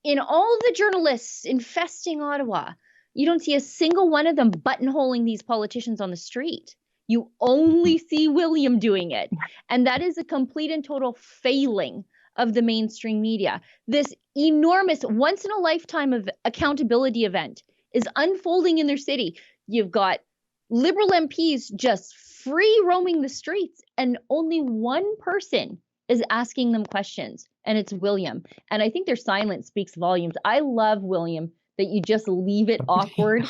in all the journalists infesting Ottawa. You don't see a single one of them buttonholing these politicians on the street. You only see William doing it. And that is a complete and total failing of the mainstream media. This enormous once-in-a-lifetime of accountability event is unfolding in their city. You've got Liberal MPs just free roaming the streets, and only one person is asking them questions, and it's William. And I think their silence speaks volumes. I love, William, that you just leave it awkward.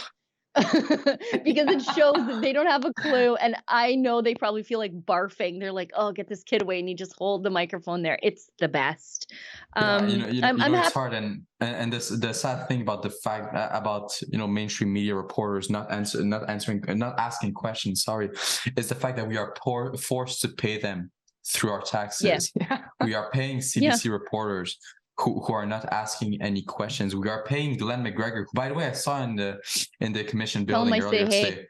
Because it shows that they don't have a clue, and I know they probably feel like barfing. They're like, "Oh, get this kid away," and you just hold the microphone there. It's the best. I'm it's hard, and the sad thing about the fact about mainstream media reporters not asking questions. Sorry, is the fact that we are forced to pay them through our taxes. We are paying CBC reporters who are not asking any questions. We are paying Glenn McGregor, who, by the way, I saw in the commission building earlier today.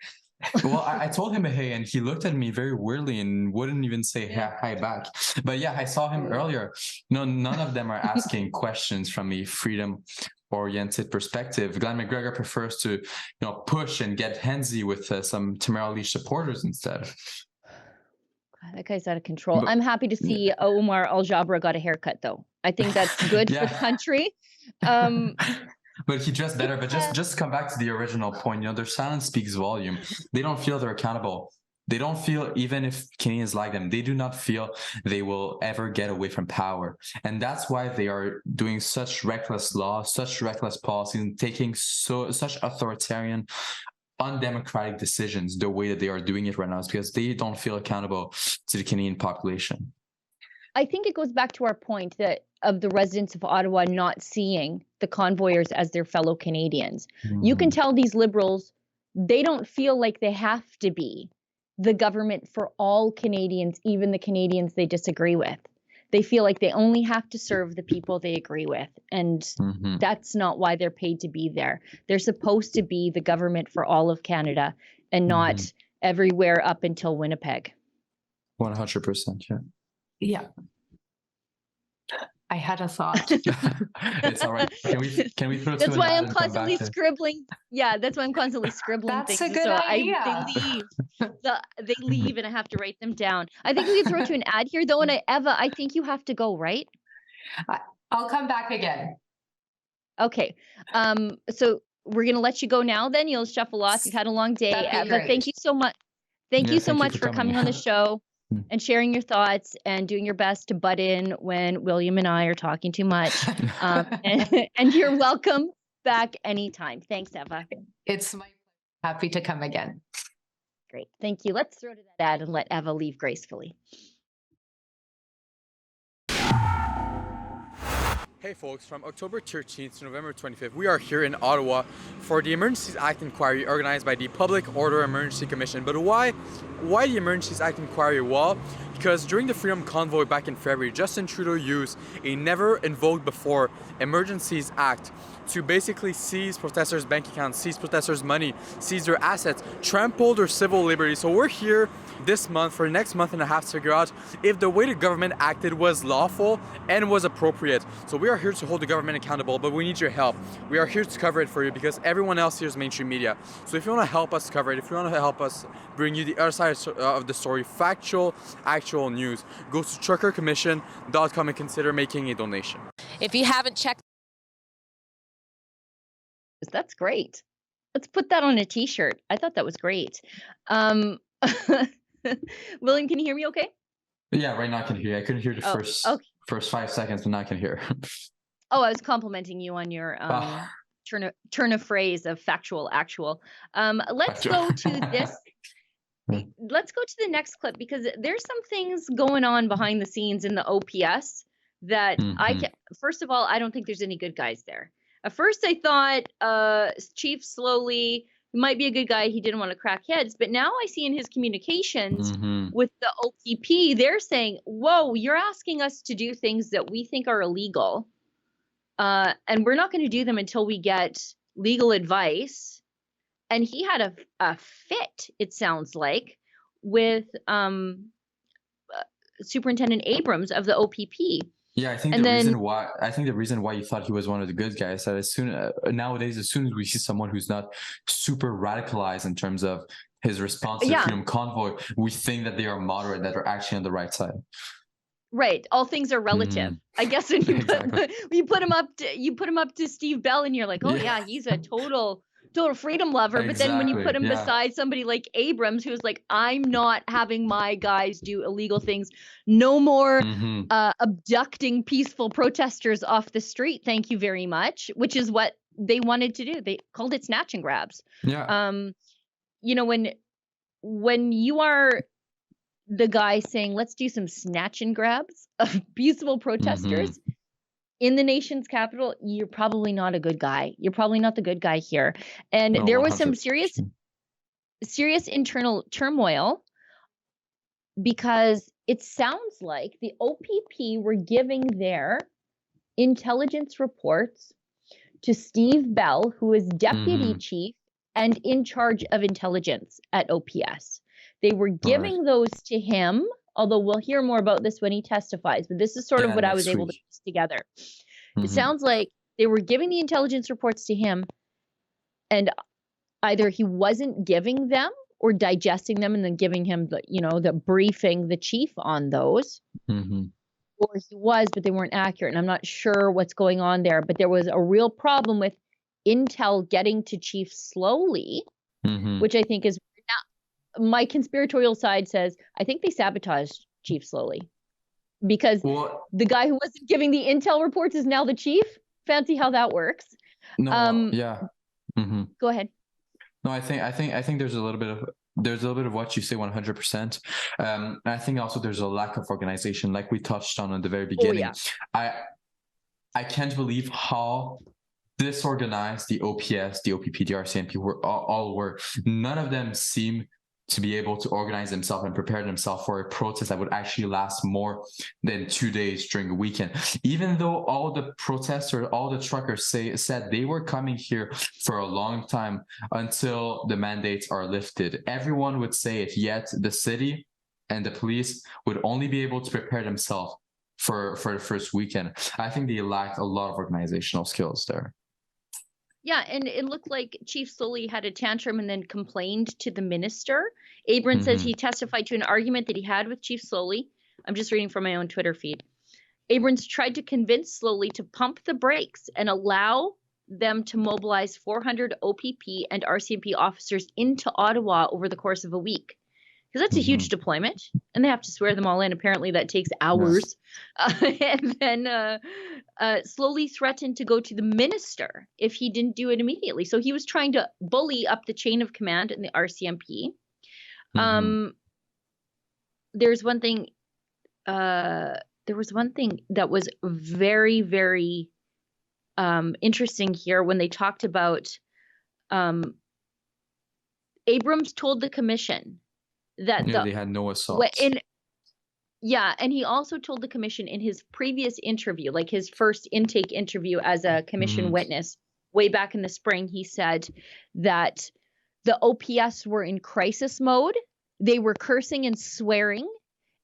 Well, I told him hey, and he looked at me very weirdly and wouldn't even say hi back. But yeah, I saw him earlier. None of them are asking questions from a freedom-oriented perspective. Glenn McGregor prefers to push and get handsy with some Tamara Lee supporters instead. That guy's out of control. I'm happy to see Omar Al-Jabra got a haircut, though. I think that's good for the country. But he dressed better. But just come back to the original point. Their silence speaks volume. They don't feel they're accountable. They don't feel, even if Canadians like them, they do not feel they will ever get away from power. And that's why they are doing such reckless laws, such reckless policies, and taking such authoritarian, undemocratic decisions the way that they are doing it right now, is because they don't feel accountable to the Canadian population. I think it goes back to our point that of the residents of Ottawa not seeing the convoyers as their fellow Canadians. You can tell these Liberals, they don't feel like they have to be the government for all Canadians, even the Canadians they disagree with. They feel like they only have to serve the people they agree with. And that's not why they're paid to be there. They're supposed to be the government for all of Canada and not everywhere up until Winnipeg. 100%, yeah. Yeah. I had a thought. It's all right. Can we throw That's why I'm constantly scribbling. Yeah, that's why I'm constantly scribbling That's things. a good idea. They leave and I have to write them down. I think we can throw to an ad here though. And Eva, I think you have to go, right? I'll come back again. Okay. So we're going to let you go now then. You'll shuffle off. You've had a long day. Eva, great. thank you so much. Thank you so much for coming on the show and sharing your thoughts and doing your best to butt in when William and I are talking too much. And you're welcome back anytime. Thanks, Eva. It's my happy to come again. Great. Thank you. Let's throw to that ad and let Eva leave gracefully. Hey folks, from October 13th to November 25th, we are here in Ottawa for the Emergencies Act inquiry organized by the Public Order Emergency Commission. But why the Emergencies Act inquiry? Well, because during the Freedom Convoy back in February, Justin Trudeau used a never invoked before Emergencies Act to basically seize protesters' bank accounts, seize protesters' money, seize their assets, trample their civil liberties. So we're here this month for the next month and a half to figure out if the way the government acted was lawful and was appropriate. So we are here to hold the government accountable, but we need your help. We are here to cover it for you because everyone else here is mainstream media. So if you want to help us cover it, if you want to help us bring you the other side of the story, factual, actual news, go to truckercommission.com and consider making a donation. If you haven't checked, that's great. Let's put that on a t-shirt. I thought that was great. William, can you hear me okay? Yeah, right now I can hear you. I couldn't hear the first 5 seconds, but now I can hear. Oh, I was complimenting you on your turn of phrase of factual, actual. Let's go to this. Let's go to the next clip because there's some things going on behind the scenes in the OPS that first of all, I don't think there's any good guys there. At first I thought Chief Slowly might be a good guy. He didn't want to crack heads. But now I see in his communications with the OPP, they're saying, whoa, you're asking us to do things that we think are illegal. And we're not going to do them until we get legal advice. And he had a fit, it sounds like, with Superintendent Abrams of the OPP. Yeah, I think the reason why you thought he was one of the good guys that nowadays, as soon as we see someone who's not super radicalized in terms of his response to the Freedom Convoy, we think that they are moderate, that are actually on the right side. Right. All things are relative. I guess when you put him up to Steve Bell and you're like, oh yeah, he's a total freedom lover. But then when you put him beside somebody like Abrams, who's like, I'm not having my guys do illegal things. No more abducting peaceful protesters off the street. Thank you very much. Which is what they wanted to do. They called it snatch and grabs. Yeah. When you are the guy saying, let's do some snatch and grabs of peaceful protesters in the nation's capital, you're probably not a good guy. You're probably not the good guy here. And there was some serious internal turmoil because it sounds like the OPP were giving their intelligence reports to Steve Bell, who is deputy chief and in charge of intelligence at OPS. They were giving those to him, although we'll hear more about this when he testifies, but this is sort of what I was able to piece together. It sounds like they were giving the intelligence reports to him, and either he wasn't giving them or digesting them and then giving him the briefing, the chief on those, or he was, but they weren't accurate. And I'm not sure what's going on there, but there was a real problem with intel getting to Chief slowly, which I think is my conspiratorial side says, I think they sabotaged Chief Slowly because the guy who wasn't giving the intel reports is now the chief. Fancy how that works. No, yeah. Mm-hmm. Go ahead. No, I think there's a little bit of what you say 100%. And I think also there's a lack of organization, like we touched on at the very beginning. Oh, yeah. I can't believe how disorganized the OPS, the OPP, the RCMP all were. None of them seem to be able to organize themselves and prepare themselves for a protest that would actually last more than 2 days during a weekend. Even though all the protesters, all the truckers said they were coming here for a long time until the mandates are lifted. Everyone would say it, yet the city and the police would only be able to prepare themselves for the first weekend. I think they lacked a lot of organizational skills there. Yeah, and it looked like Chief Slowly had a tantrum and then complained to the minister. Abrams says he testified to an argument that he had with Chief Slowly. I'm just reading from my own Twitter feed. Abrams tried to convince Slowly to pump the brakes and allow them to mobilize 400 OPP and RCMP officers into Ottawa over the course of a week. Because that's a huge deployment, and they have to swear them all in. Apparently, that takes hours. And then Slowly threatened to go to the minister if he didn't do it immediately. So he was trying to bully up the chain of command in the RCMP. There's one thing. There was one thing that was very, very interesting here when they talked about. Abrams told the commission that they had no assault. And he also told the commission in his previous interview, like his first intake interview as a commission witness way back in the spring, he said that the OPS were in crisis mode. They were cursing and swearing,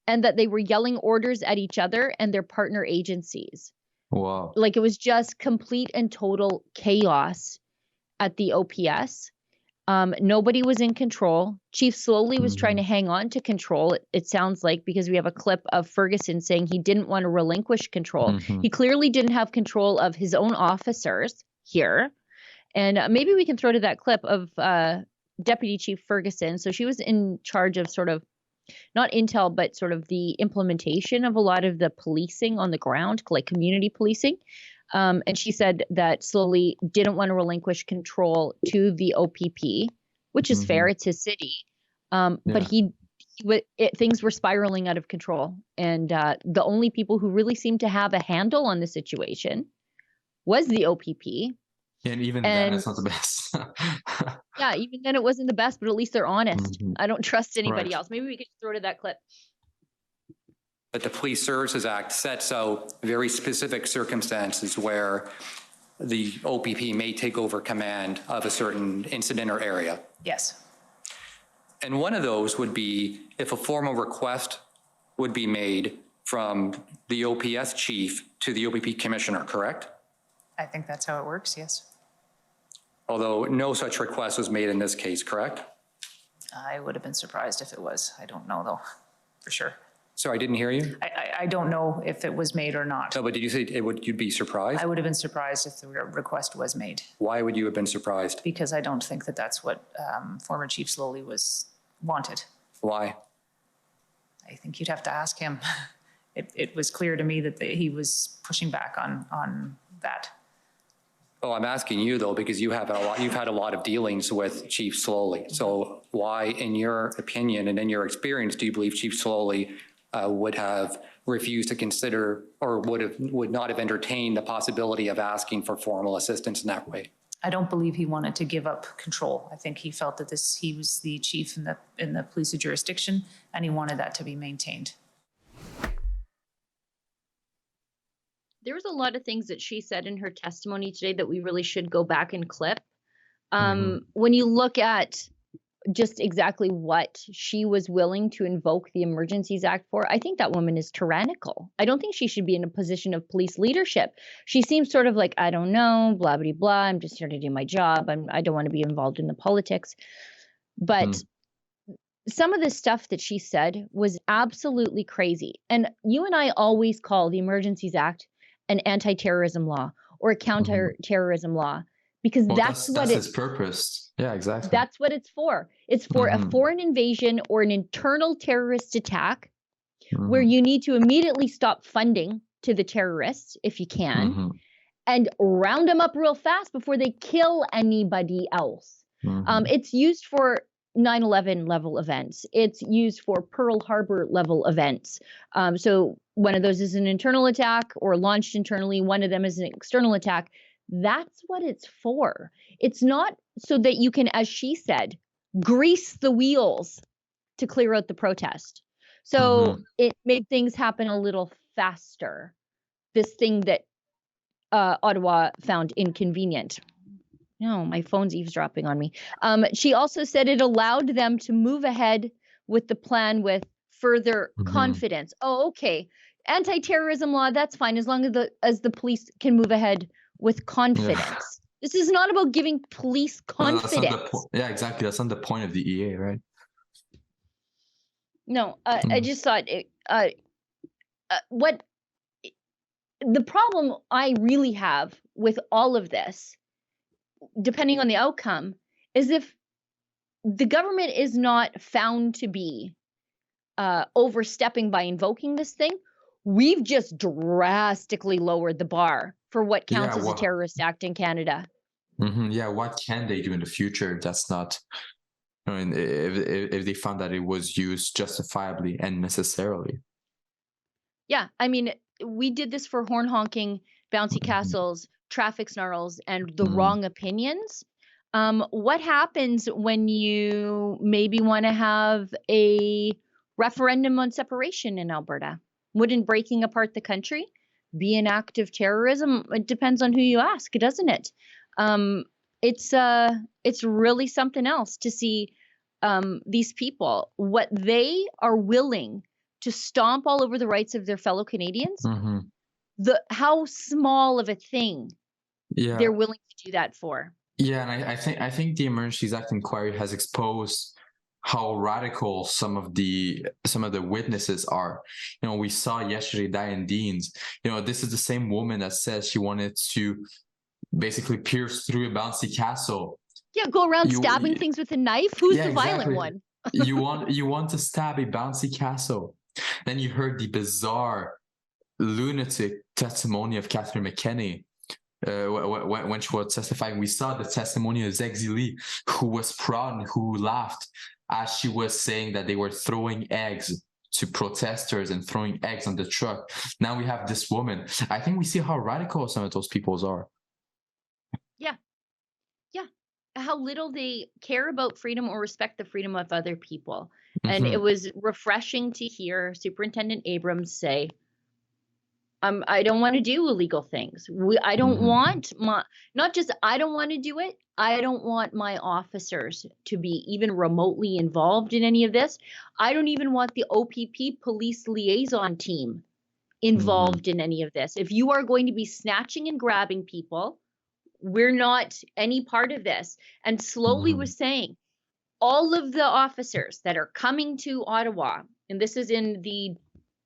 and that they were yelling orders at each other and their partner agencies. Wow. Like it was just complete and total chaos at the OPS. Nobody was in control. Chief Slowly was trying to hang on to control, it sounds like, because we have a clip of Ferguson saying he didn't want to relinquish control. He clearly didn't have control of his own officers here. And maybe we can throw to that clip of Deputy Chief Ferguson. So she was in charge of sort of, not intel, but sort of the implementation of a lot of the policing on the ground, like community policing. And she said that Slowly didn't want to relinquish control to the OPP, which is fair. It's his city. But things were spiraling out of control. And the only people who really seemed to have a handle on the situation was the OPP. And even then, it's not the best. Yeah, even then it wasn't the best, but at least they're honest. I don't trust anybody else. Maybe we could throw to that clip. But the Police Services Act sets out very specific circumstances where the OPP may take over command of a certain incident or area. Yes. And one of those would be if a formal request would be made from the OPS chief to the OPP commissioner, correct? I think that's how it works, yes. Although no such request was made in this case, correct? I would have been surprised if it was. I don't know, though, for sure. Sorry, I didn't hear you. I don't know if it was made or not. No, but did you say you'd be surprised? I would have been surprised if the request was made. Why would you have been surprised? Because I don't think that that's what former Chief Slowly wanted. Why? I think you'd have to ask him. It was clear to me that he was pushing back on that. Oh, I'm asking you though, because you've had a lot of dealings with Chief Slowly. So why, in your opinion and in your experience, do you believe Chief Slowly would have refused to consider or would not have entertained the possibility of asking for formal assistance in that way? I don't believe he wanted to give up control. I think he felt that he was the chief in the police jurisdiction, and he wanted that to be maintained. There was a lot of things that she said in her testimony today that we really should go back and clip. When you look at just exactly what she was willing to invoke the Emergencies Act for, I think that woman is tyrannical. I don't think she should be in a position of police leadership. She seems sort of like, I don't know, blah, blah, blah. I'm just here to do my job. I don't want to be involved in the politics. But some of the stuff that she said was absolutely crazy. And you and I always call the Emergencies Act an anti-terrorism law or a counter-terrorism law, because Well, that's what its purpose. Yeah, exactly. That's what it's for. It's for a foreign invasion or an internal terrorist attack where you need to immediately stop funding to the terrorists if you can and round them up real fast before they kill anybody else. It's used for 9/11 level events. It's used for Pearl Harbor level events. So one of those is an internal attack or launched internally. One of them is an external attack. That's what it's for. It's not so that you can, as she said, grease the wheels to clear out the protest. So it made things happen a little faster. This thing that Ottawa found inconvenient. No, my phone's eavesdropping on me. She also said it allowed them to move ahead with the plan with further confidence. Oh, okay. Anti-terrorism law, that's fine as long as the police can move ahead with confidence. Yeah. This is not about giving police confidence. Yeah, exactly. That's not the point of the EA, right? No, I just thought what the problem I really have with all of this, depending on the outcome, is if the government is not found to be overstepping by invoking this thing, we've just drastically lowered the bar for what counts as a terrorist act in Canada. Yeah, what can they do in the future? That's not, I mean, if they found that it was used justifiably and necessarily. Yeah, I mean, we did this for horn honking, bouncy castles, traffic snarls, and the wrong opinions. What happens when you maybe want to have a referendum on separation in Alberta? Wouldn't breaking apart the country be an act of terrorism? It depends on who you ask, doesn't it? It's really something else to see these people, what they are willing to stomp all over the rights of their fellow Canadians, how small of a thing they're willing to do that for. Yeah, and I think the Emergencies Act inquiry has exposed how radical some of the witnesses are. You know, we saw yesterday Diane Deans. You know, this is the same woman that says she wanted to basically pierce through a bouncy castle. Yeah, go around stabbing things with a knife. Who's the violent one? you want to stab a bouncy castle. Then you heard the bizarre, lunatic testimony of Catherine McKenney when she was testifying. We saw the testimony of Zexi Lee, who was proud and who laughed as she was saying that they were throwing eggs to protesters and throwing eggs on the truck. Now we have this woman. I think we see how radical some of those peoples are. Yeah. How little they care about freedom or respect the freedom of other people. And it was refreshing to hear Superintendent Abrams say, I don't want to do illegal things. I don't want I don't want to do it. I don't want my officers to be even remotely involved in any of this. I don't even want the OPP police liaison team involved in any of this. If you are going to be snatching and grabbing people, we're not any part of this. And slowly was saying, all of the officers that are coming to Ottawa, and this is in the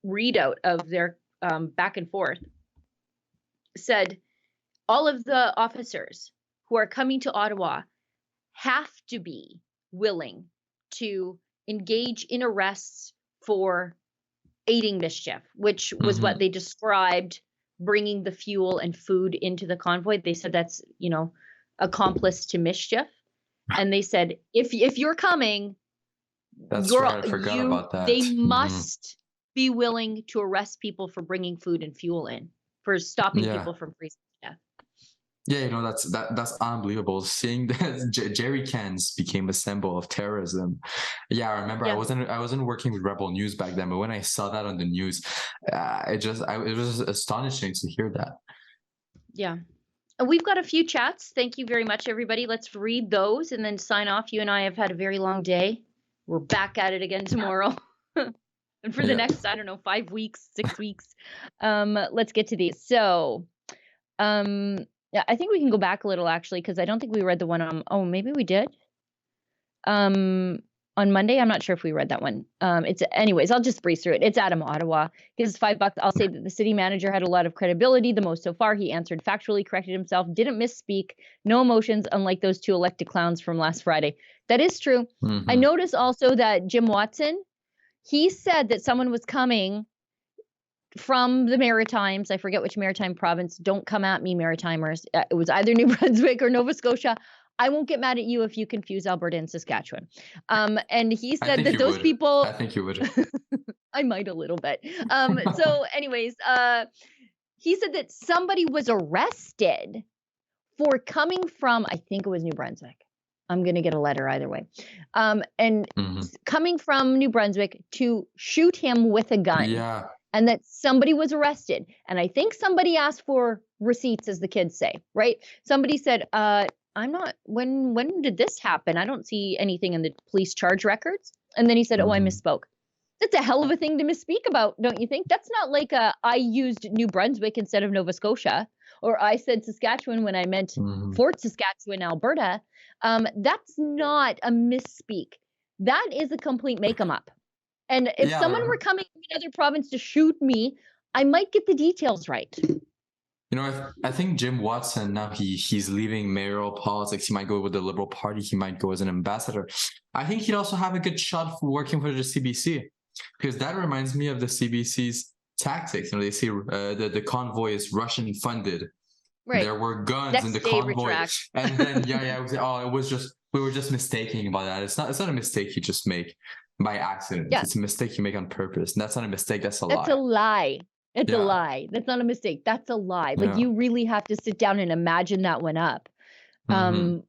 readout of their back and forth, said all of the officers who are coming to Ottawa have to be willing to engage in arrests for aiding mischief, which was what they described bringing the fuel and food into the convoy. They said that's, accomplice to mischief. And they said, if you're coming, that's right, I forgot about that. They must be willing to arrest people for bringing food and fuel in, for stopping people from freezing to death. Yeah, that's unbelievable. Seeing that jerry cans became a symbol of terrorism. Yeah, I remember I wasn't working with Rebel News back then, but when I saw that on the news, it was astonishing to hear that. Yeah. We've got a few chats. Thank you very much, everybody. Let's read those and then sign off. You and I have had a very long day. We're back at it again tomorrow. And for the next, 5 weeks, 6 weeks. Let's get to these. So, I think we can go back a little, actually, because I don't think we read the one on, maybe we did. on Monday. I'm not sure if we read that one. Anyways, I'll just breeze through it. It's Adam Ottawa. Gives us $5. I'll say that the city manager had a lot of credibility, the most so far. He answered factually, corrected himself, didn't misspeak, no emotions, unlike those two elected clowns from last Friday. That is true. Mhm. I noticed also that Jim Watson, he said that someone was coming from the Maritimes. I forget which maritime province. Don't come at me, Maritimers. It was either New Brunswick or Nova Scotia. I won't get mad at you if you confuse Alberta and Saskatchewan. And he said that those people. I think you would. I might a little bit. So, anyways, he said that somebody was arrested for coming from, I think it was New Brunswick. I'm going to get a letter either way. Coming from New Brunswick to shoot him with a gun. Yeah. And that somebody was arrested. And I think somebody asked for receipts, as the kids say, right? Somebody said, I'm not, when did this happen? I don't see anything in the police charge records. And then he said, oh, I misspoke. That's a hell of a thing to misspeak about, don't you think? That's not like I used New Brunswick instead of Nova Scotia, or I said Saskatchewan when I meant Fort Saskatchewan, Alberta. That's not a misspeak. That is a complete make-em-up. And if someone were coming from another province to shoot me, I might get the details right. You know, I think Jim Watson, now he's leaving mayoral politics. He might go with the Liberal Party. He might go as an ambassador. I think he'd also have a good shot for working for the CBC, because that reminds me of the CBC's tactics. You know, they say the convoy is Russian funded. Right. There were guns Next in the day, convoy. retract. And then, we were just mistaking about that. It's not a mistake you just make by accident. Yeah. It's a mistake you make on purpose. And that's not a mistake. That's a lie. That's a lie. It's Yeah. a lie. That's not a mistake. That's a lie. Like Yeah. you really have to sit down and imagine that one up. I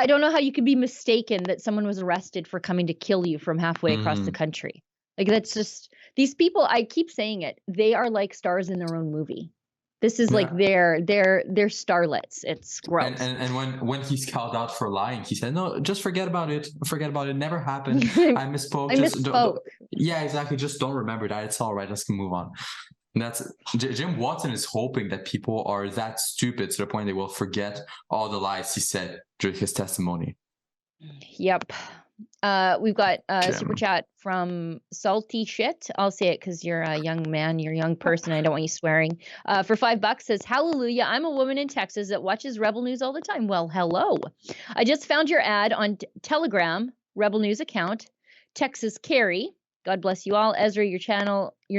don't know how you could be mistaken that someone was arrested for coming to kill you from halfway across the country. Like that's just, these people, I keep saying it, they are like stars in their own movie. This is like they're starlets. It's gross. And when he's called out for lying, he said, "No, just forget about it. Forget about it. Never happened. I misspoke. Yeah, exactly. Just don't remember that. It's all right. Let's move on." And that's Jim Watson is hoping that people are that stupid to the point they will forget all the lies he said during his testimony. Yep. We've got a super chat from Salty Shit. I'll say it because you're a young man, you're a young person. I don't want you swearing. For $5 says, hallelujah, I'm a woman in Texas that watches Rebel News all the time. Well, hello. I just found your ad on Telegram, Rebel News account. Texas Carrie, God bless you all. Ezra, your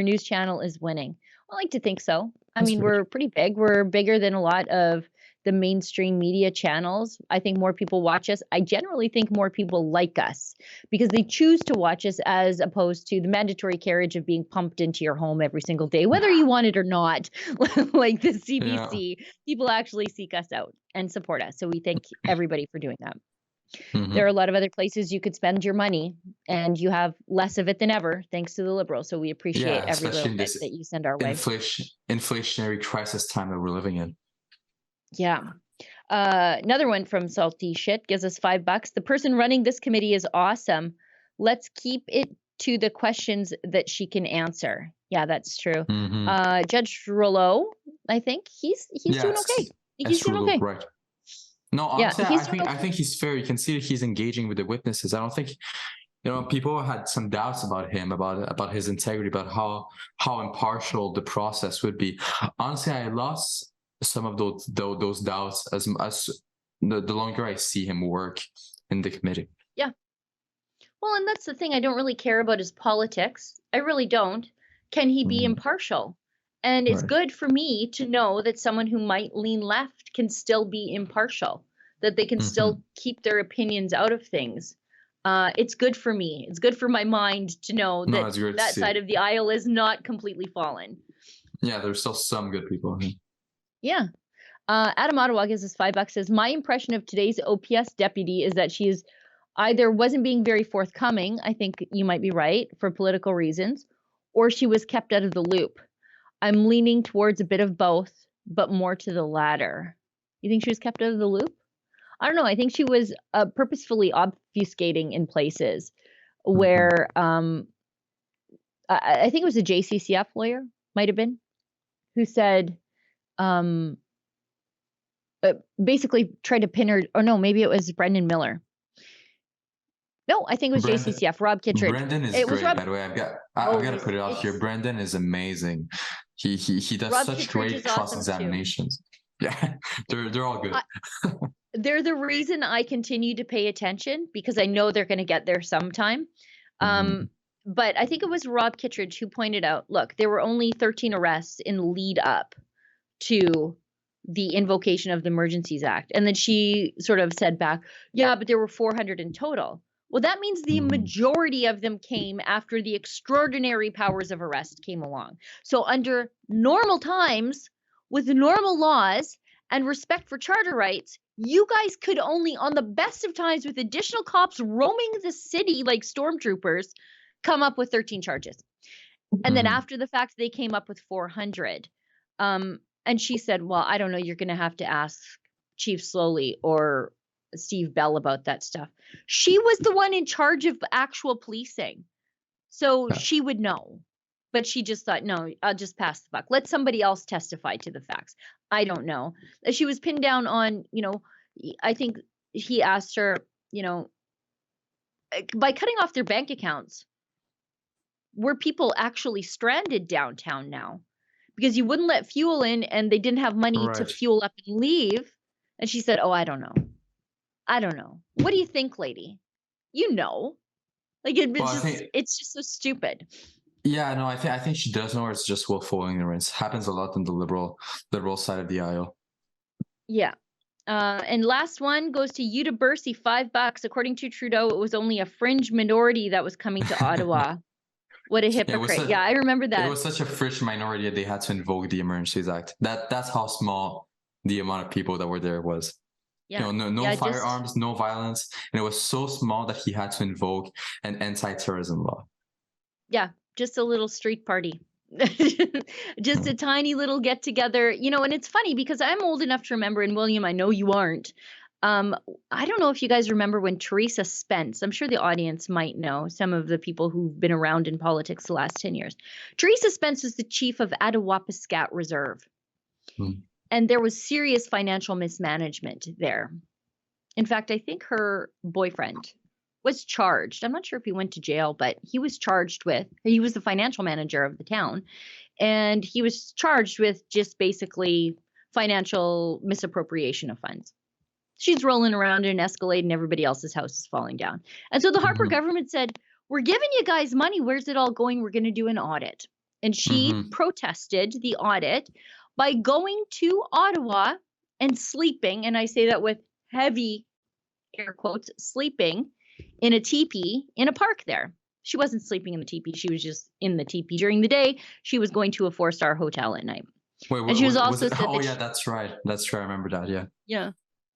news channel is winning. I like to think so. I mean, we're pretty big. We're bigger than a lot of the mainstream media channels. I think more people watch us. I generally think more people like us because they choose to watch us as opposed to the mandatory carriage of being pumped into your home every single day, whether you want it or not. Like the CBC, people actually seek us out and support us. So we thank everybody for doing that. There are a lot of other places you could spend your money and you have less of it than ever, thanks to the Liberals. So we appreciate every little bit that you send our way. Inflationary crisis time that we're living in. Yeah. Another one from Salty Shit gives us $5. The person running this committee is awesome. Let's keep it to the questions that she can answer. Yeah, that's true. Judge Rouleau, I think he's doing okay. He's doing okay. Right. No, honestly, I think he's fair. You can see that he's engaging with the witnesses. I don't think, people had some doubts about him, about his integrity, about how impartial the process would be. Honestly, I lost some of those doubts as the longer I see him work in the committee. Yeah. Well, and that's the thing. I don't really care about his politics. I really don't. Can he be impartial? And it's good for me to know that someone who might lean left can still be impartial, that they can still keep their opinions out of things. It's good for me. It's good for my mind to know that side of the aisle is not completely fallen. Yeah, there's still some good people. Yeah. Adam Ottawa gives us $5, says, my impression of today's OPS deputy is that she's either wasn't being very forthcoming, I think you might be right, for political reasons, or she was kept out of the loop. I'm leaning towards a bit of both, but more to the latter. You think she was kept out of the loop? I don't know. I think she was purposefully obfuscating in places where I think it was a JCCF lawyer, might have been, who said, basically tried to pin her, or no, maybe it was Brendan Miller. No, I think it was JCCF, Rob Kittredge. Brendan is it great, was Rob, by the way. I've got to put it out here. Brendan is amazing. He does Rob such Kittredge great is awesome cross-examinations. Yeah, they're all good. They're the reason I continue to pay attention, because I know they're going to get there sometime. But I think it was Rob Kittredge who pointed out, look, there were only 13 arrests in lead up to the invocation of the Emergencies Act. And then she sort of said back, yeah, but there were 400 in total. Well, that means the majority of them came after the extraordinary powers of arrest came along. So under normal times, with normal laws and respect for charter rights, you guys could only, on the best of times with additional cops roaming the city like stormtroopers, come up with 13 charges. And then after the fact, they came up with 400. And she said, well, I don't know, you're going to have to ask Chief Slowly or Steve Bell about that stuff. She was the one in charge of actual policing. So she would know. But she just thought, no, I'll just pass the buck. Let somebody else testify to the facts. I don't know. She was pinned down on, I think he asked her, by cutting off their bank accounts, were people actually stranded downtown now? Because you wouldn't let fuel in and they didn't have money to fuel up and leave. And she said, oh, I don't know. What do you think, lady? Like it's just so stupid. Yeah, no, I think she does know, or it's just willful ignorance. Happens a lot in the liberal side of the aisle. Yeah. And last one goes to Yuta Bursi, $5. According to Trudeau, it was only a fringe minority that was coming to Ottawa. What a hypocrite. I remember that. It was such a fringe minority that they had to invoke the Emergencies Act. That's how small the amount of people that were there was. Yeah. No firearms, no violence. And it was so small that he had to invoke an anti-terrorism law. Yeah, just a little street party. Just a tiny little get together, and it's funny because I'm old enough to remember, and William, I know you aren't. I don't know if you guys remember when Teresa Spence, I'm sure the audience might know, some of the people who've been around in politics the last 10 years. Teresa Spence was the chief of Attawapiskat Reserve. And there was serious financial mismanagement there. In fact, I think her boyfriend was charged. I'm not sure if he went to jail, but he was the financial manager of the town. And he was charged with just basically financial misappropriation of funds. She's rolling around in an Escalade and everybody else's house is falling down. And so the Harper government said, we're giving you guys money. Where's it all going? We're going to do an audit. And she protested the audit by going to Ottawa and sleeping, and I say that with heavy air quotes, sleeping in a teepee in a park there. She wasn't sleeping in the teepee. She was just in the teepee during the day. She was going to a 4-star hotel at night. And she was also that's right. That's right. I remember that. Yeah. Yeah.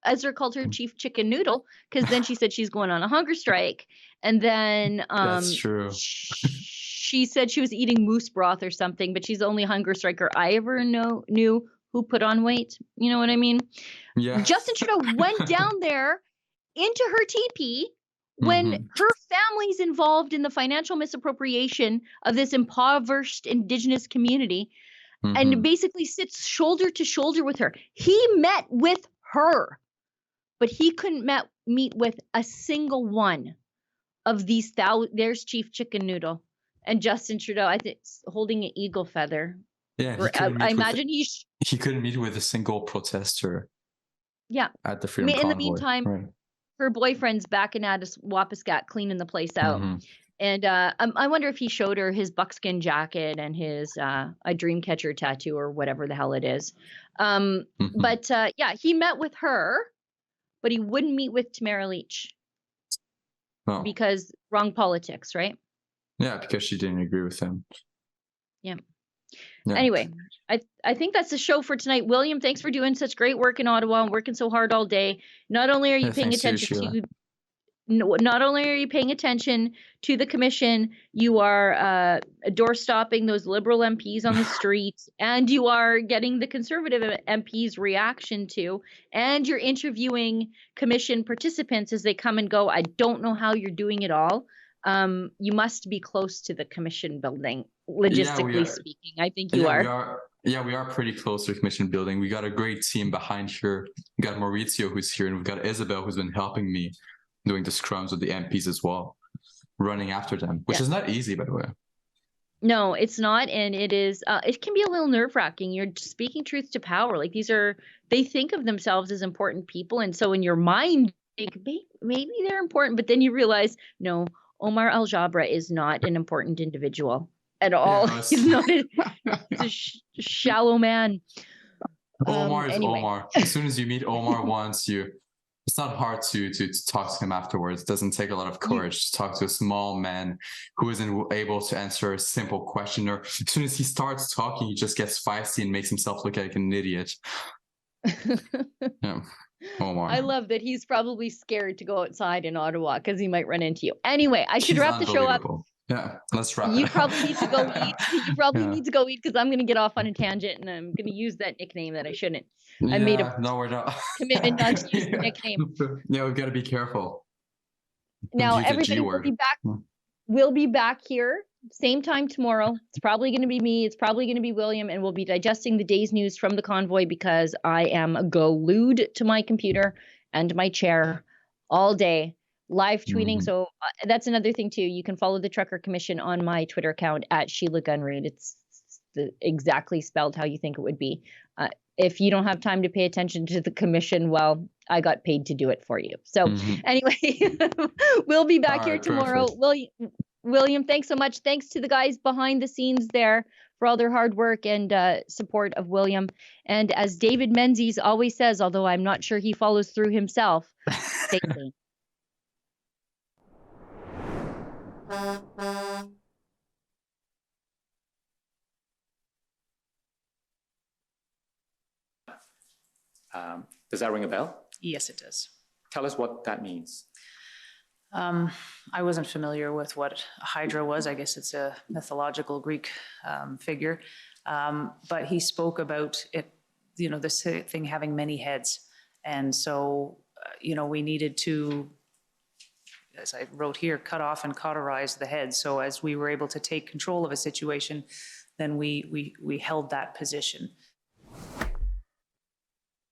Ezra called her Chief Chicken Noodle because then she said she's going on a hunger strike. And then that's true. She said she was eating moose broth or something, but she's the only hunger striker I ever knew who put on weight. You know what I mean? Yeah. Justin Trudeau went down there into her teepee when her family's involved in the financial misappropriation of this impoverished Indigenous community and basically sits shoulder to shoulder with her. He met with her, but he couldn't meet with a single one of these. There's Chief Chicken Noodle and Justin Trudeau, I think, holding an eagle feather. Yeah, I imagine he couldn't meet with a single protester. Yeah, at the Freedom Convoy. In the meantime, her boyfriend's back in Attawapiskat cleaning the place out. And I wonder if he showed her his buckskin jacket and his a Dreamcatcher tattoo or whatever the hell it is. But he met with her, but he wouldn't meet with Tamara Leach because wrong politics, right? Yeah, because she didn't agree with him. Yeah. Anyway, I think that's the show for tonight. William, thanks for doing such great work in Ottawa and working so hard all day. Not only are you paying attention to the commission, you are door stopping those Liberal MPs on the streets, and you are getting the Conservative MPs' reaction to, and you're interviewing commission participants as they come and go. I don't know how you're doing it all. You must be close to the commission building, logistically speaking. I think you are. We are pretty close to the commission building. We got a great team behind here. We got Maurizio who's here, and we've got Isabel who's been helping me doing the scrums with the MPs as well, running after them, which is not easy, by the way. No, it's not. And it is, it can be a little nerve wracking. You're speaking truth to power. Like they think of themselves as important people. And so in your mind, you think maybe they're important, but then you realize, no, Omar Al-Jabra is not an important individual at all. Yeah, He's not he's a shallow man. Omar is anyway. Omar. As soon as you meet Omar once, it's not hard to talk to him afterwards. It doesn't take a lot of courage to talk to a small man who isn't able to answer a simple question. Or as soon as he starts talking, he just gets feisty and makes himself look like an idiot. Yeah. Omar. I love that he's probably scared to go outside in Ottawa because he might run into you. Anyway, I should wrap the show up. Yeah, let's wrap You it. probably need to go eat. You probably need to go eat because I'm going to get off on a tangent and I'm going to use that nickname that I shouldn't. I made a we're not. commitment not to use the nickname. Yeah, we've got to be careful. Now, Use the everybody G will word. be back. We'll be back here same time tomorrow. It's probably going to be me. It's probably going to be William, and we'll be digesting the day's news from the convoy because I am glued to my computer and my chair all day, live tweeting. So that's another thing too. You can follow the Trucker Commission on my Twitter account at Sheila Gunreid. It's exactly spelled how you think it would be. If you don't have time to pay attention to the commission, well, I got paid to do it for you. So anyway, we'll be back here tomorrow. William, thanks so much. Thanks to the guys behind the scenes there for all their hard work and support of William. And as David Menzies always says, although I'm not sure he follows through himself, stay clean. Does that ring a bell? Yes, it does. Tell us what that means. I wasn't familiar with what Hydra was. I guess it's a mythological Greek figure. But he spoke about it, this thing having many heads. And so, we needed to, as I wrote here, cut off and cauterize the head. So as we were able to take control of a situation, then we held that position.